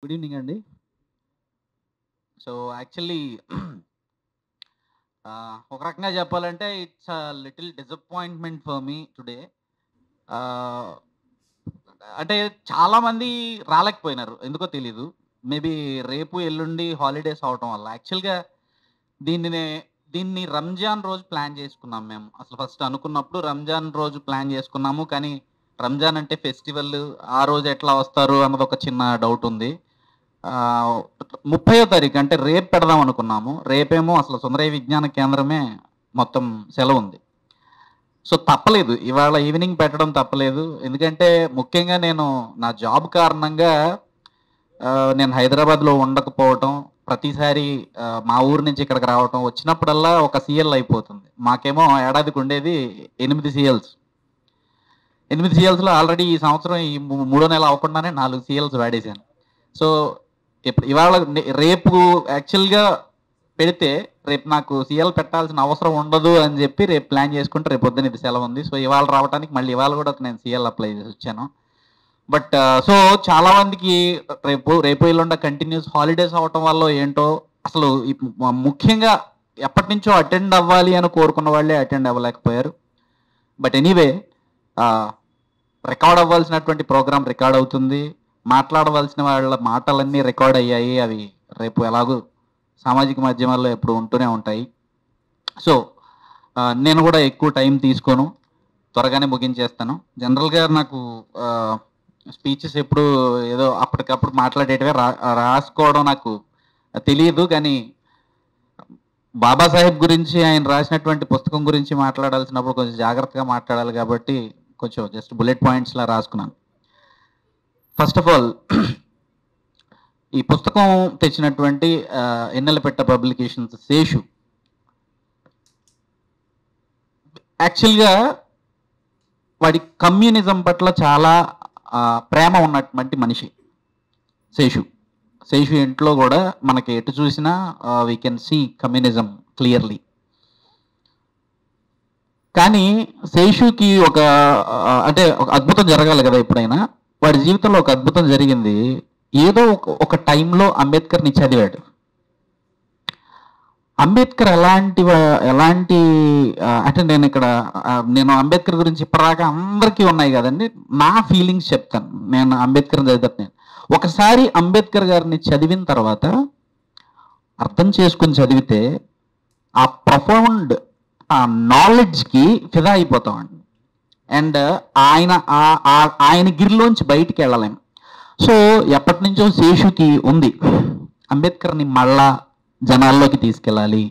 Good evening అండి. So actually ఒక రకంగా చెప్పాలంటే it's little disappointment for me today. అంటే చాలామంది రాలేకపోయినారు, ఎందుకో తెలీదు. మేబీ రేపు ఎల్లుండి హాలిడేస్ అవటం వల్ల. యాక్చువల్గా దీన్ని దీన్ని రంజాన్ రోజు ప్లాన్ చేసుకున్నాం మేము. అసలు ఫస్ట్ అనుకున్నప్పుడు రంజాన్ రోజు ప్లాన్ చేసుకున్నాము, కానీ రంజాన్ అంటే ఫెస్టివల్, ఆ రోజు ఎట్లా వస్తారు అన్నది ఒక చిన్న డౌట్ ఉంది. 30వ తారీఖు అంటే రేపు పెడదాం అనుకున్నాము. రేపేమో అసలు సుందరయ్య విజ్ఞాన కేంద్రమే మొత్తం సెలవు ఉంది. సో తప్పలేదు, ఇవాళ ఈవినింగ్ పెట్టడం తప్పలేదు. ఎందుకంటే ముఖ్యంగా నేను నా జాబ్ కారణంగా నేను హైదరాబాద్లో ఉండకపోవటం, ప్రతిసారి మా ఊరు నుంచి ఇక్కడికి రావటం, వచ్చినప్పుడల్లా ఒక సీఎల్ అయిపోతుంది. మాకేమో ఏడాదికి ఉండేది 8 సీఎల్స్. 8 సీఎల్స్లో ఆల్రెడీ ఈ సంవత్సరం ఈ 3వ నెల అవ్వకుండానే 4 సీఎల్స్ వాడేశాను. సో ఇవాళ రేపు యాక్చువల్గా పెడితే రేపు నాకు సీఎల్ పెట్టాల్సిన అవసరం ఉండదు అని చెప్పి రేపు ప్లాన్ చేసుకుంటే రేపు పొద్దున ఇది సెలవు ఉంది. సో ఇవాళ రావడానికి మళ్ళీ ఇవాళ కూడా నేను సీఎల్ అప్లై చేసి వచ్చాను. బట్ సో చాలామందికి రేపు ఎల్లుండ కంటిన్యూస్ హాలిడేస్ అవ్వటం వల్ల ఏంటో అసలు ముఖ్యంగా ఎప్పటి నుంచో అటెండ్ అవ్వాలి అని కోరుకున్న వాళ్ళే అటెండ్ అవ్వలేకపోయారు. బట్ ఎనీవే, రికార్డ్ అవ్వాల్సినటువంటి ప్రోగ్రామ్ రికార్డ్ అవుతుంది, మాట్లాడవలసిన వాళ్ళ మాటలన్నీ రికార్డ్ అయ్యాయి. అవి రేపు ఎలాగూ సామాజిక మాధ్యమాల్లో ఎప్పుడు ఉంటూనే ఉంటాయి. సో నేను కూడా ఎక్కువ టైం తీసుకోను, త్వరగానే ముగించేస్తాను. జనరల్గా నాకు స్పీచెస్ ఎప్పుడు ఏదో అప్పటికప్పుడు మాట్లాడేటివే రాసుకోవడం నాకు తెలియదు. కానీ బాబాసాహెబ్ గురించి, ఆయన రాసినటువంటి పుస్తకం గురించి మాట్లాడాల్సినప్పుడు కొంచెం జాగ్రత్తగా మాట్లాడాలి కాబట్టి కొంచెం జస్ట్ బుల్లెట్ పాయింట్స్లా రాసుకున్నాను. ఫస్ట్ ఆఫ్ ఆల్, ఈ పుస్తకం తెచ్చినటువంటి ఎన్నెలపెట్ట పబ్లికేషన్స్ శేషు యాక్చువల్గా వాడి కమ్యూనిజం పట్ల చాలా ప్రేమ ఉన్నటువంటి మనిషి. శేషు ఇంట్లో కూడా మనకి ఎటు చూసినా we can see communism clearly. కానీ శేషుకి ఒక అద్భుతం జరగాలి కదా ఎప్పుడైనా. వాడి జీవితంలో ఒక అద్భుతం జరిగింది. ఏదో ఒక టైంలో అంబేద్కర్ని చదివాడు. అంబేద్కర్ ఎలాంటి అంటే నేను అంబేద్కర్ గురించి ఇప్పటిదాకా అందరికీ ఉన్నాయి కదండి, నా ఫీలింగ్స్ చెప్తాను. నేను అంబేద్కర్ చదివాను. ఒకసారి అంబేద్కర్ గారిని చదివిన తర్వాత అర్థం చేసుకుని చదివితే ఆ ప్రొఫౌండ్ ఆ నాలెడ్జ్కి ఫిదా అయిపోతామండి. అండ్ ఆయన గిరిలోంచి బయటికి వెళ్ళలేం. సో ఎప్పటి నుంచో శేషుకి ఉంది అంబేద్కర్ని మళ్ళా జనాల్లోకి తీసుకెళ్ళాలి.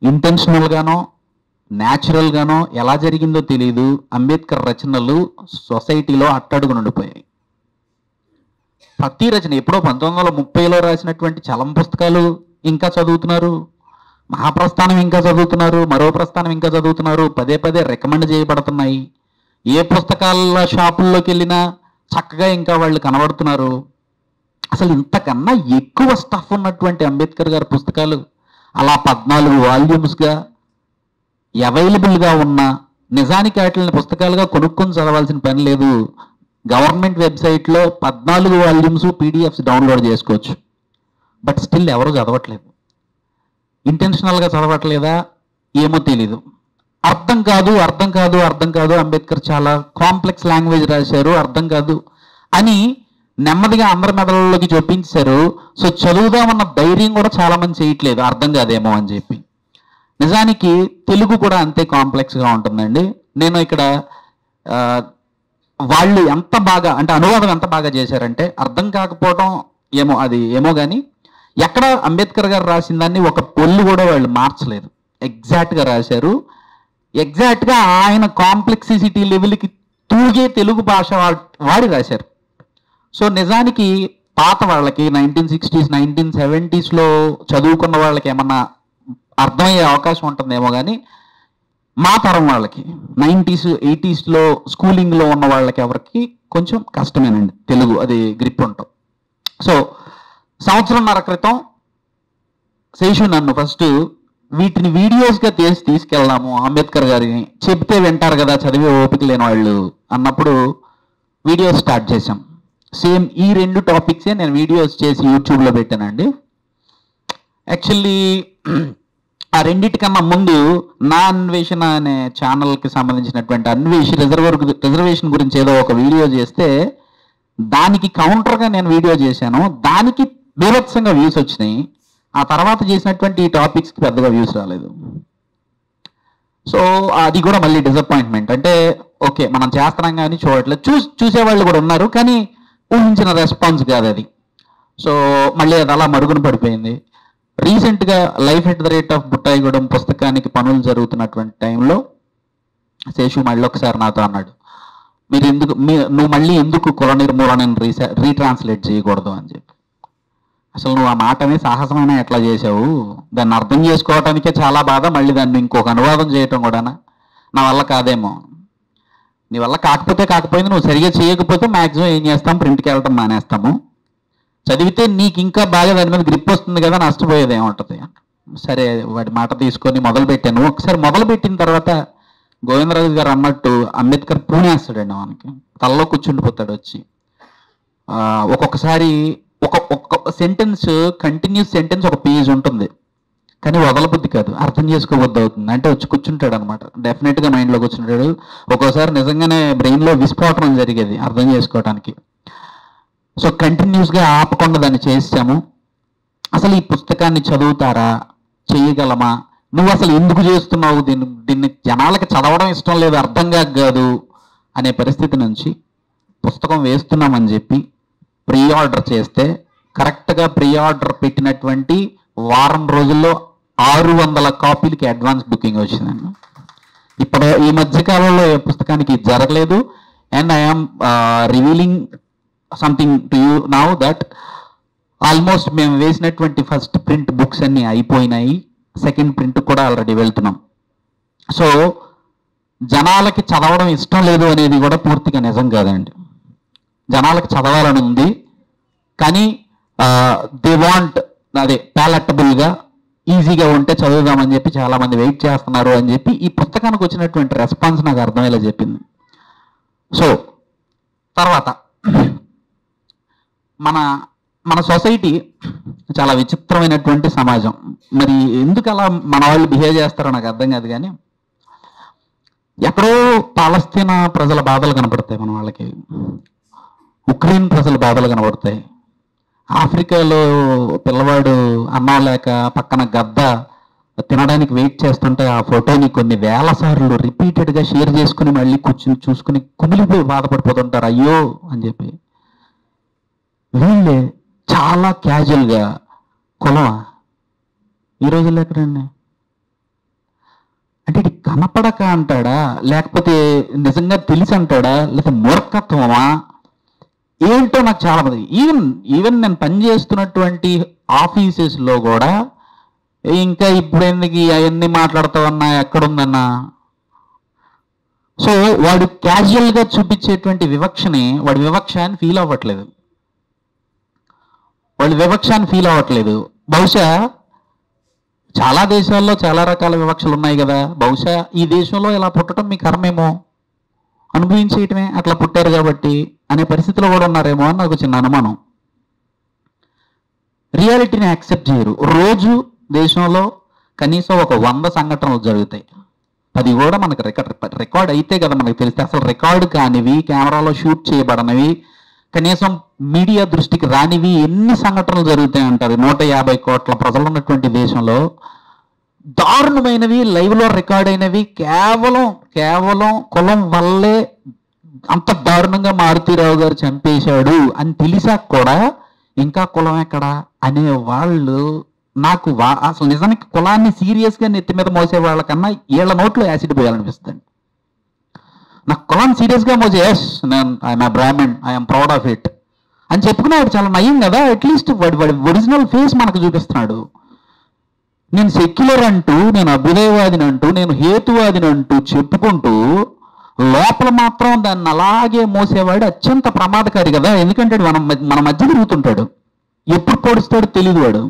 ఇంటెన్షనల్గానో న్యాచురల్గానో ఎలా జరిగిందో తెలియదు, అంబేద్కర్ రచనలు సొసైటీలో అట్టడుగునుండిపోయాయి. ప్రతి రచన ఎప్పుడో 1930లో రాసినటువంటి చలం పుస్తకాలు ఇంకా చదువుతున్నారు, మహాప్రస్థానం ఇంకా చదువుతున్నారు, మరో ప్రస్థానం ఇంకా చదువుతున్నారు, పదే పదే రికమెండ్ చేయబడుతున్నాయి. ఏ పుస్తకాల షాపుల్లోకి వెళ్ళినా చక్కగా ఇంకా వాళ్ళు కనబడుతున్నారు. అసలు ఇంతకన్నా ఎక్కువ స్టఫ్ ఉన్నటువంటి అంబేద్కర్ గారి పుస్తకాలు అలా 14 వాల్యూమ్స్గా అవైలబుల్గా ఉన్న, నిజానికి వాటిని పుస్తకాలుగా కొనుక్కొని చదవాల్సిన పని లేదు. గవర్నమెంట్ వెబ్సైట్లో 14 వాల్యూమ్స్ పీడిఎఫ్స్ డౌన్లోడ్ చేసుకోవచ్చు. బట్ స్టిల్ ఎవరు చదవట్లేదు. ఇంటెన్షనల్గా చదవట్లేదా ఏమో తెలీదు. అర్థం కాదు. అంబేద్కర్ చాలా కాంప్లెక్స్ లాంగ్వేజ్ రాశారు, అర్థం కాదు అని నెమ్మదిగా అందరి మెదళ్ళలోకి చూపించారు. సో చదువుదామన్న ధైర్యం కూడా చాలా మంది చేయట్లేదు, అర్థం కాదేమో అని చెప్పి. నిజానికి తెలుగు కూడా అంతే కాంప్లెక్స్గా ఉంటుందండి. నేను ఇక్కడ వాళ్ళు ఎంత బాగా అంటే అనువాదం ఎంత బాగా చేశారంటే, అర్థం కాకపోవడం ఏమో కానీ ఎక్కడ అంబేద్కర్ గారు రాసిన దాన్ని ఒక పొల్లు కూడా వాళ్ళు మార్చలేదు, ఎగ్జాక్ట్గా రాశారు. ఎగ్జాక్ట్గా ఆయన కాంప్లెక్సిటీ లెవెల్కి తూగే తెలుగు భాష వాడి రాశారు. సో నిజానికి పాత వాళ్ళకి 1960s 1970sలో చదువుకున్న వాళ్ళకి ఏమన్నా అర్థమయ్యే అవకాశం ఉంటుందేమో కానీ మా తరం వాళ్ళకి 90s 80sలో స్కూలింగ్లో ఉన్న వాళ్ళకి ఎవరికి కొంచెం కష్టమేనండి తెలుగు, అది గ్రిప్ ఉంటుంది. సో సంవత్సరంన్నర క్రితం శేషు నన్ను ఫస్ట్ వీటిని వీడియోస్గా తీసుకెళ్దాము అంబేద్కర్ గారిని, చెప్తే వింటారు కదా చదివే ఓపిక లేని వాళ్ళు అన్నప్పుడు వీడియోస్ స్టార్ట్ చేశాం. సేమ్ ఈ 2 టాపిక్సే నేను వీడియోస్ చేసి యూట్యూబ్లో పెట్టానండి. యాక్చువల్లీ ఆ రెండింటికన్నా ముందు నా అన్వేషణ అనే ఛానల్కి సంబంధించినటువంటి రిజర్వేషన్ గురించి ఏదో ఒక వీడియో చేస్తే దానికి కౌంటర్గా నేను వీడియో చేశాను. దానికి బీభత్సంగా వ్యూస్ వచ్చినాయి. ఆ తర్వాత చేసినటువంటి ఈ టాపిక్స్కి పెద్దగా వ్యూస్ రాలేదు. సో అది కూడా మళ్ళీ డిసప్పాయింట్మెంట్. అంటే ఓకే మనం చేస్తున్నాం కానీ చూడట్లేదు, చూసేవాళ్ళు కూడా ఉన్నారు కానీ ఊహించిన రెస్పాన్స్ కాదు అది. సో మళ్ళీ అది అలా మరుగున పడిపోయింది. రీసెంట్గా life at the rate of Buttaigudem పుస్తకానికి పనులు జరుగుతున్నటువంటి టైంలో శేషు మళ్ళీ ఒకసారి నాతో అన్నాడు, నువ్వు మళ్ళీ ఎందుకు కుల నిర్మూలనని రీట్రాన్స్లేట్ చేయకూడదు అని చెప్పి. అసలు నువ్వు ఆ మాటని సాహసమైన ఎట్లా చేసావు, దాన్ని అర్థం చేసుకోవటానికే చాలా బాధ, మళ్ళీ దాన్ని ఇంకొక అనువాదం చేయటం కూడా నా వల్ల కాదేమో. నీ వల్ల కాకపోయింది, నువ్వు సరిగా చేయకపోతే మ్యాక్సిమం ఏం చేస్తాం, ప్రింట్కి వెళ్ళటం మానేస్తాము. చదివితే నీకు ఇంకా బాగా దాని మీద గ్రిప్ వస్తుంది కదా, నష్టపోయేది ఏముంటుంది. సరే వాడి మాట తీసుకొని మొదలుపెట్టాను. ఒకసారి మొదలుపెట్టిన తర్వాత గోవిందరాజు గారు అన్నట్టు అంబేద్కర్ పూనేస్తాడండి, మనకి తలలో కూర్చుండిపోతాడు వచ్చి. ఒక్కొక్కసారి ఒక్కొక్క సెంటెన్స్, కంటిన్యూస్ సెంటెన్స్ ఒక పేజ్ ఉంటుంది కానీ వదలబుద్ధి కాదు, అర్థం చేసుకోబుద్ధి అవుతుంది. అంటే వచ్చి కూర్చుంటాడు అనమాట, డెఫినెట్గా మైండ్లో కూర్చుంటాడు. ఒక్కోసారి నిజంగానే బ్రెయిన్లో విస్ఫోటనం జరిగేది అర్థం చేసుకోవడానికి. సో కంటిన్యూస్గా ఆపకుండా దాన్ని చేసాము. అసలు ఈ పుస్తకాన్ని చదువుతారా, చేయగలమా, నువ్వు అసలు ఎందుకు చేస్తున్నావు, దీన్ని జనాలకి చదవడం ఇష్టం లేదు, అర్థం కాదు అనే పరిస్థితి నుంచి పుస్తకం వేస్తున్నామని చెప్పి ప్రీ ఆర్డర్ చేస్తే కరెక్ట్గా ప్రీ ఆర్డర్ పెట్టినటువంటి వారం రోజుల్లో 600 కాపీలకి అడ్వాన్స్ బుకింగ్ వచ్చిందండి. ఇప్పుడు ఈ మధ్యకాలంలో ఏ పుస్తకానికి జరగలేదు. And I'm revealing something to you now that almost మేము వేసినటువంటి ఫస్ట్ ప్రింట్ బుక్స్ అన్నీ అయిపోయినాయి, సెకండ్ ప్రింట్ కూడా ఆల్రెడీ వెళ్తున్నాం. సో జనాలకి చదవడం ఇష్టం లేదు అనేది కూడా పూర్తిగా నిజం కాదండి. జనాలకి చదవాలని ఉంది కానీ దే వాంట్ అదే ప్యాలెటబుల్గా ఈజీగా ఉంటే చదువుదామని చెప్పి చాలామంది వెయిట్ చేస్తున్నారు అని చెప్పి ఈ పుస్తకానికి వచ్చినటువంటి రెస్పాన్స్ నాకు అర్థమయ్యేలా చెప్పింది. సో తర్వాత మన సొసైటీ చాలా విచిత్రమైనటువంటి సమాజం. మరి ఎందుకు అలా మన వాళ్ళు బిహేవ్ చేస్తారో నాకు అర్థం కాదు కానీ ఎక్కడో పాలస్తీనా ప్రజల బాధలు కనపడతాయి మన వాళ్ళకి, ఉక్రెయిన్ ప్రజల బాధలు కనబడతాయి, ఆఫ్రికాలో పిల్లవాడు అన్నం లేక పక్కన గద్ద తినడానికి వెయిట్ చేస్తుంటే ఆ ఫోటోని కొన్ని వేల సార్లు రిపీటెడ్గా షేర్ చేసుకుని మళ్ళీ కూర్చుని చూసుకుని కుమిలిపోయి బాధపడిపోతుంటారు అయ్యో అని చెప్పి. వీళ్ళే చాలా క్యాజువల్గా కులమా ఈ రోజుల్లో ఎక్కడండి అంటే ఇది కనపడక అంటాడా, లేకపోతే నిజంగా తెలిసి అంటాడా, లేకపోతే మూర్ఖత్వమా ఏంటో నాకు చాలా మంది ఈవెన్ నేను పనిచేస్తున్నటువంటి ఆఫీసెస్లో కూడా ఇంకా ఇప్పుడు ఎందుకు అవన్నీ మాట్లాడతావన్నా ఎక్కడుందన్నా. సో వాడు క్యాజువల్గా చూపించేటువంటి వివక్షని వాడి వివక్ష అని ఫీల్ అవ్వట్లేదు, బహుశా చాలా దేశాల్లో చాలా రకాల వివక్షలు ఉన్నాయి కదా, బహుశా ఈ దేశంలో ఇలా పుట్టడం మీ కర్మేమో, అనుభవించేయటమే అట్లా పుట్టారు కాబట్టి అనే పరిస్థితిలో కూడా ఉన్నారేమో అని నాకు చిన్న అనుమానం. రియాలిటీని యాక్సెప్ట్ చేయరు. రోజు దేశంలో కనీసం ఒక 100 సంఘటనలు జరుగుతాయి, అది కూడా మనకు రికార్డ్ అయితే కదా మనకు తెలిస్తే. అసలు రికార్డు కానివి, కెమెరాలో షూట్ చేయబడనివి, కనీసం మీడియా దృష్టికి రానివి ఎన్ని సంఘటనలు జరుగుతాయి అంటారు. 150 కోట్ల ప్రజలు ఉన్నటువంటి దేశంలో దారుణమైనవి లైవ్లో రికార్డ్ అయినవి కేవలం కులం వల్లే అంత దారుణంగా మారుతీరావు గారు చంపేశాడు అని తెలిసాక కూడా ఇంకా కులం ఎక్కడా అనే వాళ్ళు నాకు అసలు నిజానికి కులాన్ని సీరియస్గా నెత్తి మీద మోసే వాళ్ళకన్నా వీళ్ళ నోట్లో యాసిడ్ పోయాలనిపిస్తుంది. నాకు కులాన్ని సీరియస్గా మోసే yes I'm Brahmin, I'm proud of it అని చెప్పుకునేవాడు చాలా నయం కదా. అట్లీస్ట్ వాడి ఒరిజినల్ ఫేస్ మనకు చూపిస్తున్నాడు. నేను సెక్యులర్ అంటూ, నేను అభ్యుదయవాదిని అంటూ, నేను హేతువాదిని అంటూ చెప్పుకుంటూ లోపల మాత్రం దాన్ని అలాగే మోసేవాడు అత్యంత ప్రమాదకారి కదా. ఎందుకంటే మన మధ్య తిరుగుతుంటాడు, ఎప్పుడు పొడుస్తాడో తెలియదు.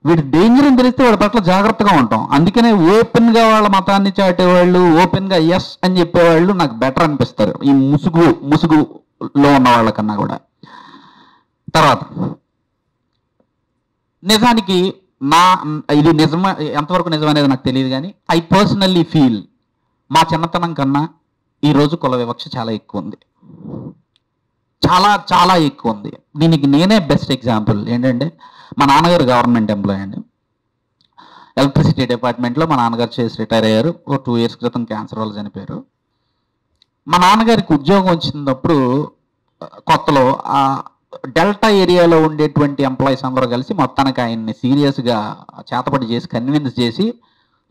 వీడి డేంజర్ అని తెలిస్తే వాడి పట్ల జాగ్రత్తగా ఉంటాం. అందుకనే ఓపెన్గా వాళ్ళ మతాన్ని చాటేవాళ్ళు, ఓపెన్గా ఎస్ అని చెప్పేవాళ్ళు నాకు బెటర్ అనిపిస్తారు. ఈ ముసుగు ఉన్న వాళ్ళకన్నా కూడా. తర్వాత నిజానికి ఇది నిజమా ఎంతవరకు నిజమనేది నాకు తెలియదు, కానీ ఐ పర్సనల్లీ ఫీల్ మా చిన్నతనం కన్నా ఈరోజు కుల వివక్ష చాలా ఎక్కువ ఉంది, చాలా చాలా ఎక్కువ ఉంది. దీనికి నేనే బెస్ట్ ఎగ్జాంపుల్. ఏంటంటే మా నాన్నగారు గవర్నమెంట్ ఎంప్లాయీ అండి, ఎలక్ట్రిసిటీ డిపార్ట్మెంట్లో మా నాన్నగారు చేసి రిటైర్ అయ్యారు. ఓ 2 years క్రితం క్యాన్సర్ వల్ల చనిపోయారు. మా నాన్నగారికి ఉద్యోగం వచ్చినప్పుడు కొత్తలో ఆ డెల్టా ఏరియాలో ఉండేటువంటి ఎంప్లాయీస్ అందరూ కలిసి మొత్తానికి ఆయన్ని సీరియస్గా చేతపడి చేసి కన్విన్స్ చేసి,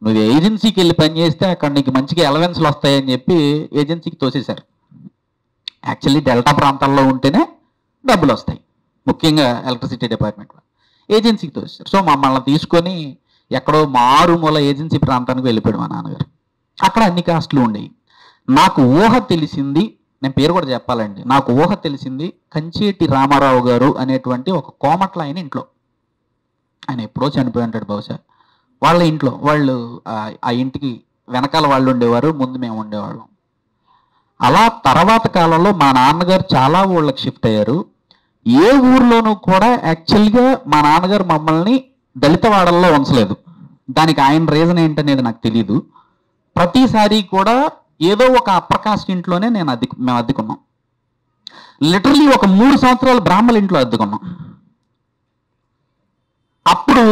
నువ్వు ఏజెన్సీకి వెళ్ళి పని చేస్తే అక్కడ నీకు మంచిగా అలవెన్స్లు వస్తాయని చెప్పి ఏజెన్సీకి తోసేశారు. యాక్చువల్లీ డెల్టా ప్రాంతాల్లో ఉంటేనే డబ్బులు వస్తాయి, ముఖ్యంగా ఎలక్ట్రిసిటీ డిపార్ట్మెంట్లో. ఏజెన్సీకి తోసేశారు. సో మమ్మల్ని తీసుకొని ఎక్కడో మారుమూల ఏజెన్సీ ప్రాంతానికి వెళ్ళిపోయాడు మా నాన్నగారు. అక్కడ అన్ని కాస్ట్లు ఉండేవి. నాకు ఊహ తెలిసింది, నేను పేరు కూడా చెప్పాలండి, నాకు ఊహ తెలిసింది కంచేటి రామారావు గారు అనేటువంటి ఒక కోమట్ల ఆయన ఇంట్లో. ఆయన ఎప్పుడో చనిపోయి ఉంటాడు బహుశా. వాళ్ళ ఇంట్లో వాళ్ళు ఆ ఇంటికి వెనకాల వాళ్ళు ఉండేవారు, ముందు మేము ఉండేవాళ్ళం. అలా తర్వాత కాలంలో మా నాన్నగారు చాలా ఊళ్ళకి షిఫ్ట్ అయ్యారు. ఏ ఊర్లోనూ కూడా యాక్చువల్గా మా నాన్నగారు మమ్మల్ని దళిత వాడల్లో ఉంచలేదు. దానికి ఆయన రీజన్ ఏంటనేది నాకు తెలీదు. ప్రతిసారి కూడా ఏదో ఒక అప్పర్ కాస్ట్ ఇంట్లోనే మేము అద్దెకున్నాం. లిటరలీ ఒక 3 సంవత్సరాలు బ్రాహ్మణ ఇంట్లో అద్దెకున్నాం. అప్పుడు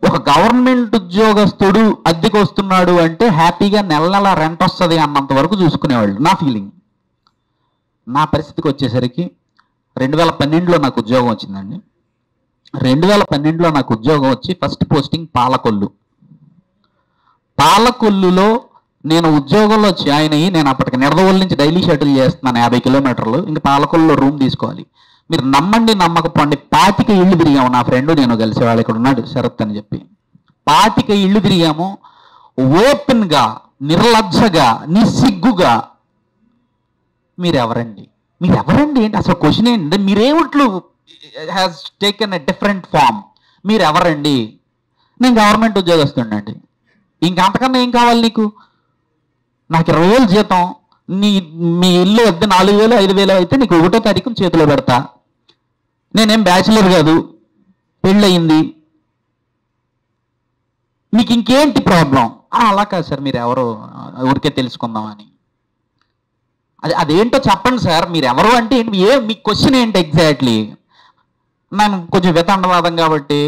ఒక గవర్నమెంట్ ఉద్యోగస్తుడు అద్దెకు వస్తున్నాడు అంటే హ్యాపీగా నెల నెల రెంట్ వస్తుంది అన్నంత వరకు చూసుకునేవాళ్ళు, నా ఫీలింగ్. నా పరిస్థితికి వచ్చేసరికి 2012లో నాకు ఉద్యోగం వచ్చిందండి. 2012లో నాకు ఉద్యోగం వచ్చి ఫస్ట్ పోస్టింగ్ పాలకొల్లులో నేను ఉద్యోగంలో జాయిన్ అయ్యి, నేను అప్పటికి నిడదవోలు నుంచి డైలీ షటిల్ చేస్తున్నాను 50 కిలోమీటర్లు. ఇంకా పాలకొల్లులో రూమ్ తీసుకోవాలి. మీరు నమ్మండి నమ్మకపోండి, 25 ఇళ్ళు తిరిగాము నా ఫ్రెండ్ నేను కలిసి. వాళ్ళు ఇక్కడ ఉన్నాడు శరత్ అని చెప్పి. 25 ఇళ్ళు తిరిగాము. ఓపెన్గా, నిర్లజ్జగా, నిస్సిగ్గుగా. మీరెవరండి ఏంటి అసలు క్వశ్చన్ ఏంటంటే, మీరేమిట్లు has taken a different form. మీరెవరండి? నేను గవర్నమెంట్ ఉద్యోగస్తుండండి. ఇంకంతకన్నా ఏం కావాలి నీకు? నాకు 20,000 జీతం, మీ ఇల్లు వద్ద 4,000 5,000 అయితే నీకు 1వ తారీఖున చేతిలో పెడతా. నేనేం బ్యాచిలర్ కాదు, పెళ్ళయింది, మీకు ఇంకేంటి ప్రాబ్లం? అలా కాదు సార్, మీరు ఎవరో ఊరికే తెలుసుకుందామని. అదేంటో చెప్పండి సార్, మీరు ఎవరు అంటే మీ క్వశ్చన్ ఏంటి ఎగ్జాక్ట్లీ? నేను కొంచెం వితండవాదం కాబట్టి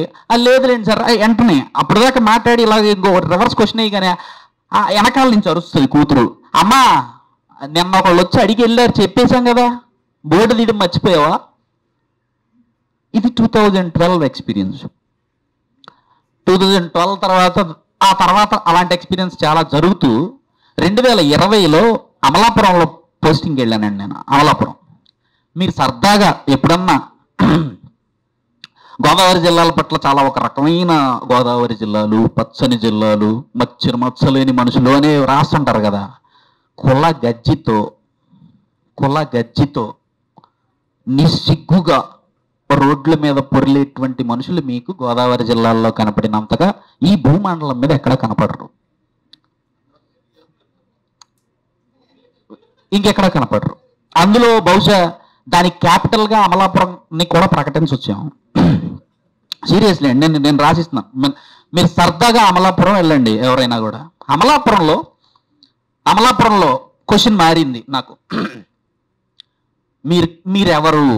లేదులేండి సార్ వెంటనే అప్పుడు దాకా మాట్లాడి ఇలాగ ఇంకో రివర్స్ క్వశ్చన్ అయ్యి వెనకాల నుంచి అరుస్తుంది కూతురు, అమ్మా నిన్న ఒకళ్ళు వచ్చి అడిగి వెళ్ళారు చెప్పేశాం కదా, బోర్డు తీయడం మర్చిపోయావా? ఇది 2012 ఎక్స్పీరియన్స్. 2012 తర్వాత అలాంటి ఎక్స్పీరియన్స్ చాలా జరుగుతూ 2020లో అమలాపురంలో పోస్టింగ్కి వెళ్ళానండి నేను. అమలాపురం మీరు సరదాగా ఎప్పుడన్నా గోదావరి జిల్లాల పట్ల చాలా ఒక రకమైన గోదావరి జిల్లాలు, పచ్చని జిల్లాలు, మచ్చలేని మనుషులు అని రాస్తుంటారు కదా. కుల గజ్జితో నిస్సిగ్గుగా రోడ్ల మీద పొరిలేటువంటి మనుషులు మీకు గోదావరి జిల్లాల్లో కనపడినంతగా ఈ భూమండలం మీద ఎక్కడ కనపడరు, ఇంకెక్కడ కనపడరు. అందులో బహుశా దానికి క్యాపిటల్గా అమలాపురంని కూడా ప్రకటించొచ్చాము. సీరియస్లీ అండి, నేను రాసిస్తున్నాను. మీరు సరదాగా అమలాపురం వెళ్ళండి ఎవరైనా కూడా. అమలాపురంలో క్వశ్చన్ మారింది నాకు. మీరెవరు?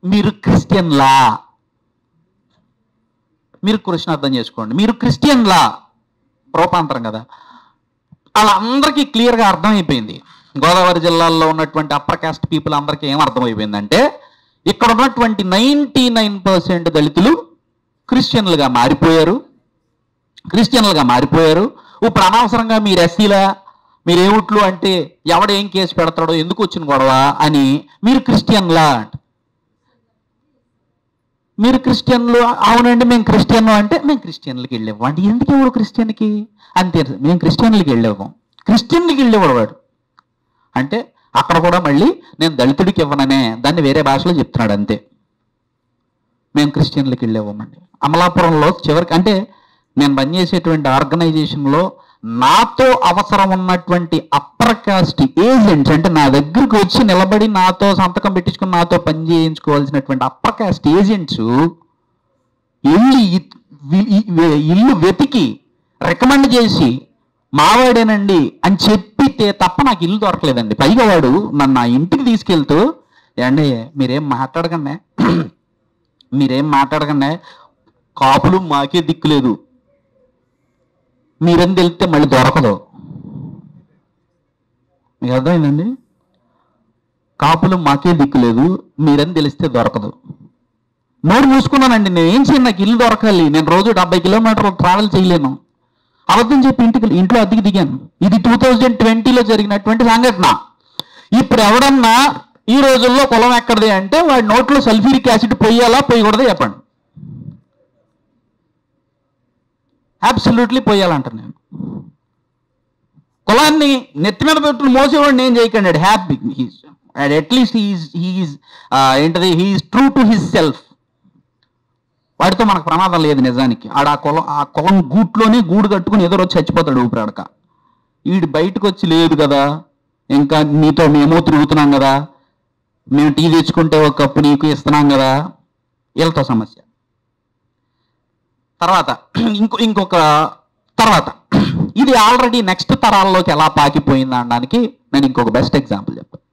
మీరు క్రిస్టియన్లా? మీరు క్వశ్చన్ అర్థం చేసుకోండి. మీరు క్రిస్టియన్లా? రూపాంతరం కదా. అలా అందరికీ క్లియర్గా అర్థమైపోయింది. గోదావరి జిల్లాల్లో ఉన్నటువంటి అప్పర్ కాస్ట్ పీపుల్ అందరికీ ఏం అర్థమైపోయిందంటే, ఇక్కడ ఉన్నటువంటి 99% దళితులు క్రిస్టియన్లుగా మారిపోయారు. ఇప్పుడు అనవసరంగా మీరు ఎస్సీలా, మీరేమిట్లు అంటే ఎవడేం కేసు పెడతాడో, ఎందుకు వచ్చిన గొడవ అని మీరు క్రిస్టియన్లా. మీరు క్రిస్టియన్లు? అవునండి మేము క్రిస్టియన్లు. అంటే మేము క్రిస్టియన్లకి వెళ్ళేవాడు. అంటే ఎందుకు ఎవడు క్రిస్టియన్కి? అంతే, మేము క్రిస్టియన్లకి వెళ్ళేవాం. క్రిస్టియన్లకి వెళ్ళేవాడు వాడు అంటే అక్కడ కూడా మళ్ళీ నేను దళితుడికి ఇవ్వననే దాన్ని వేరే భాషలో చెప్తున్నాడు అంతే. మేము క్రిస్టియన్లకి వెళ్ళేవామండి. అమలాపురంలో చివరికి అంటే నేను పనిచేసేటువంటి ఆర్గనైజేషన్లో నాతో అవసరం ఉన్నటువంటి అప్పర్ కాస్ట్ ఏజెంట్స్, అంటే నా దగ్గరకు వచ్చి నిలబడి నాతో సంతకం పెట్టించుకుని నాతో పని చేయించుకోవాల్సినటువంటి అప్పర్ కాస్ట్ ఏజెంట్స్ ఇల్లు వెతికి రికమెండ్ చేసి మావాడేనండి అని చెప్పితే తప్ప నాకు ఇల్లు దొరకలేదండి. పైగా వాడు నన్ను ఆ ఇంటికి తీసుకెళ్తూ, ఏమండి మీరేం మాట్లాడకండి, కాపులు మాకే దిక్కులేదు, మీరేం తెలిస్తే మళ్ళీ దొరకదు. మీకు అర్థమైందండి? కాపులు మాకే దిక్కులేదు, మీరని తెలిస్తే దొరకదు. నోరు మూసుకున్నానండి. నేను ఏం చేయను, నాకు ఇల్లు దొరకాలి, నేను రోజు 70 కిలోమీటర్లు ట్రావెల్ చేయలేను. అబద్ధం చెప్పి ఇంట్లో అద్దెకి దిగాను. ఇది 2020లో జరిగినటువంటి సంఘటన. ఇప్పుడు ఎవడన్నా ఈ రోజుల్లో కులం ఎక్కడిది అంటే వాడి నోట్లో సల్ఫ్యూరిక్ యాసిడ్ పొయ్యాలా పొయ్యకూడదు చెప్పండి. అబ్సల్యూట్లీ పొయ్యాలంటారు. నేను కులాన్ని నెత్తి మీద పెట్టుకుని మోసేవాడిని ఏం చేయకండి. హ్యాపీ అట్లీస్ట్ ఏంటది, he is true to his self. వాడితో మనకు ప్రమాదం లేదు నిజానికి. ఆ కులం గూట్లోనే గూడు కట్టుకుని ఎదురొచ్చి చచ్చిపోతాడు ఊపిరాడక. వీడు బయటకు వచ్చి లేదు కదా, ఇంకా నీతో మేమో తిరుగుతున్నాం కదా, మేము టీ తెచ్చుకుంటే ఒక కప్పు నీకు ఇస్తున్నాం కదా, వీళ్ళతో సమస్య. తర్వాత తర్వాత ఇది ఆల్రెడీ నెక్స్ట్ తరాల్లోకి ఎలా పాకిపోయింది అనడానికి నేను ఇంకొక బెస్ట్ ఎగ్జాంపుల్ చెప్తాను.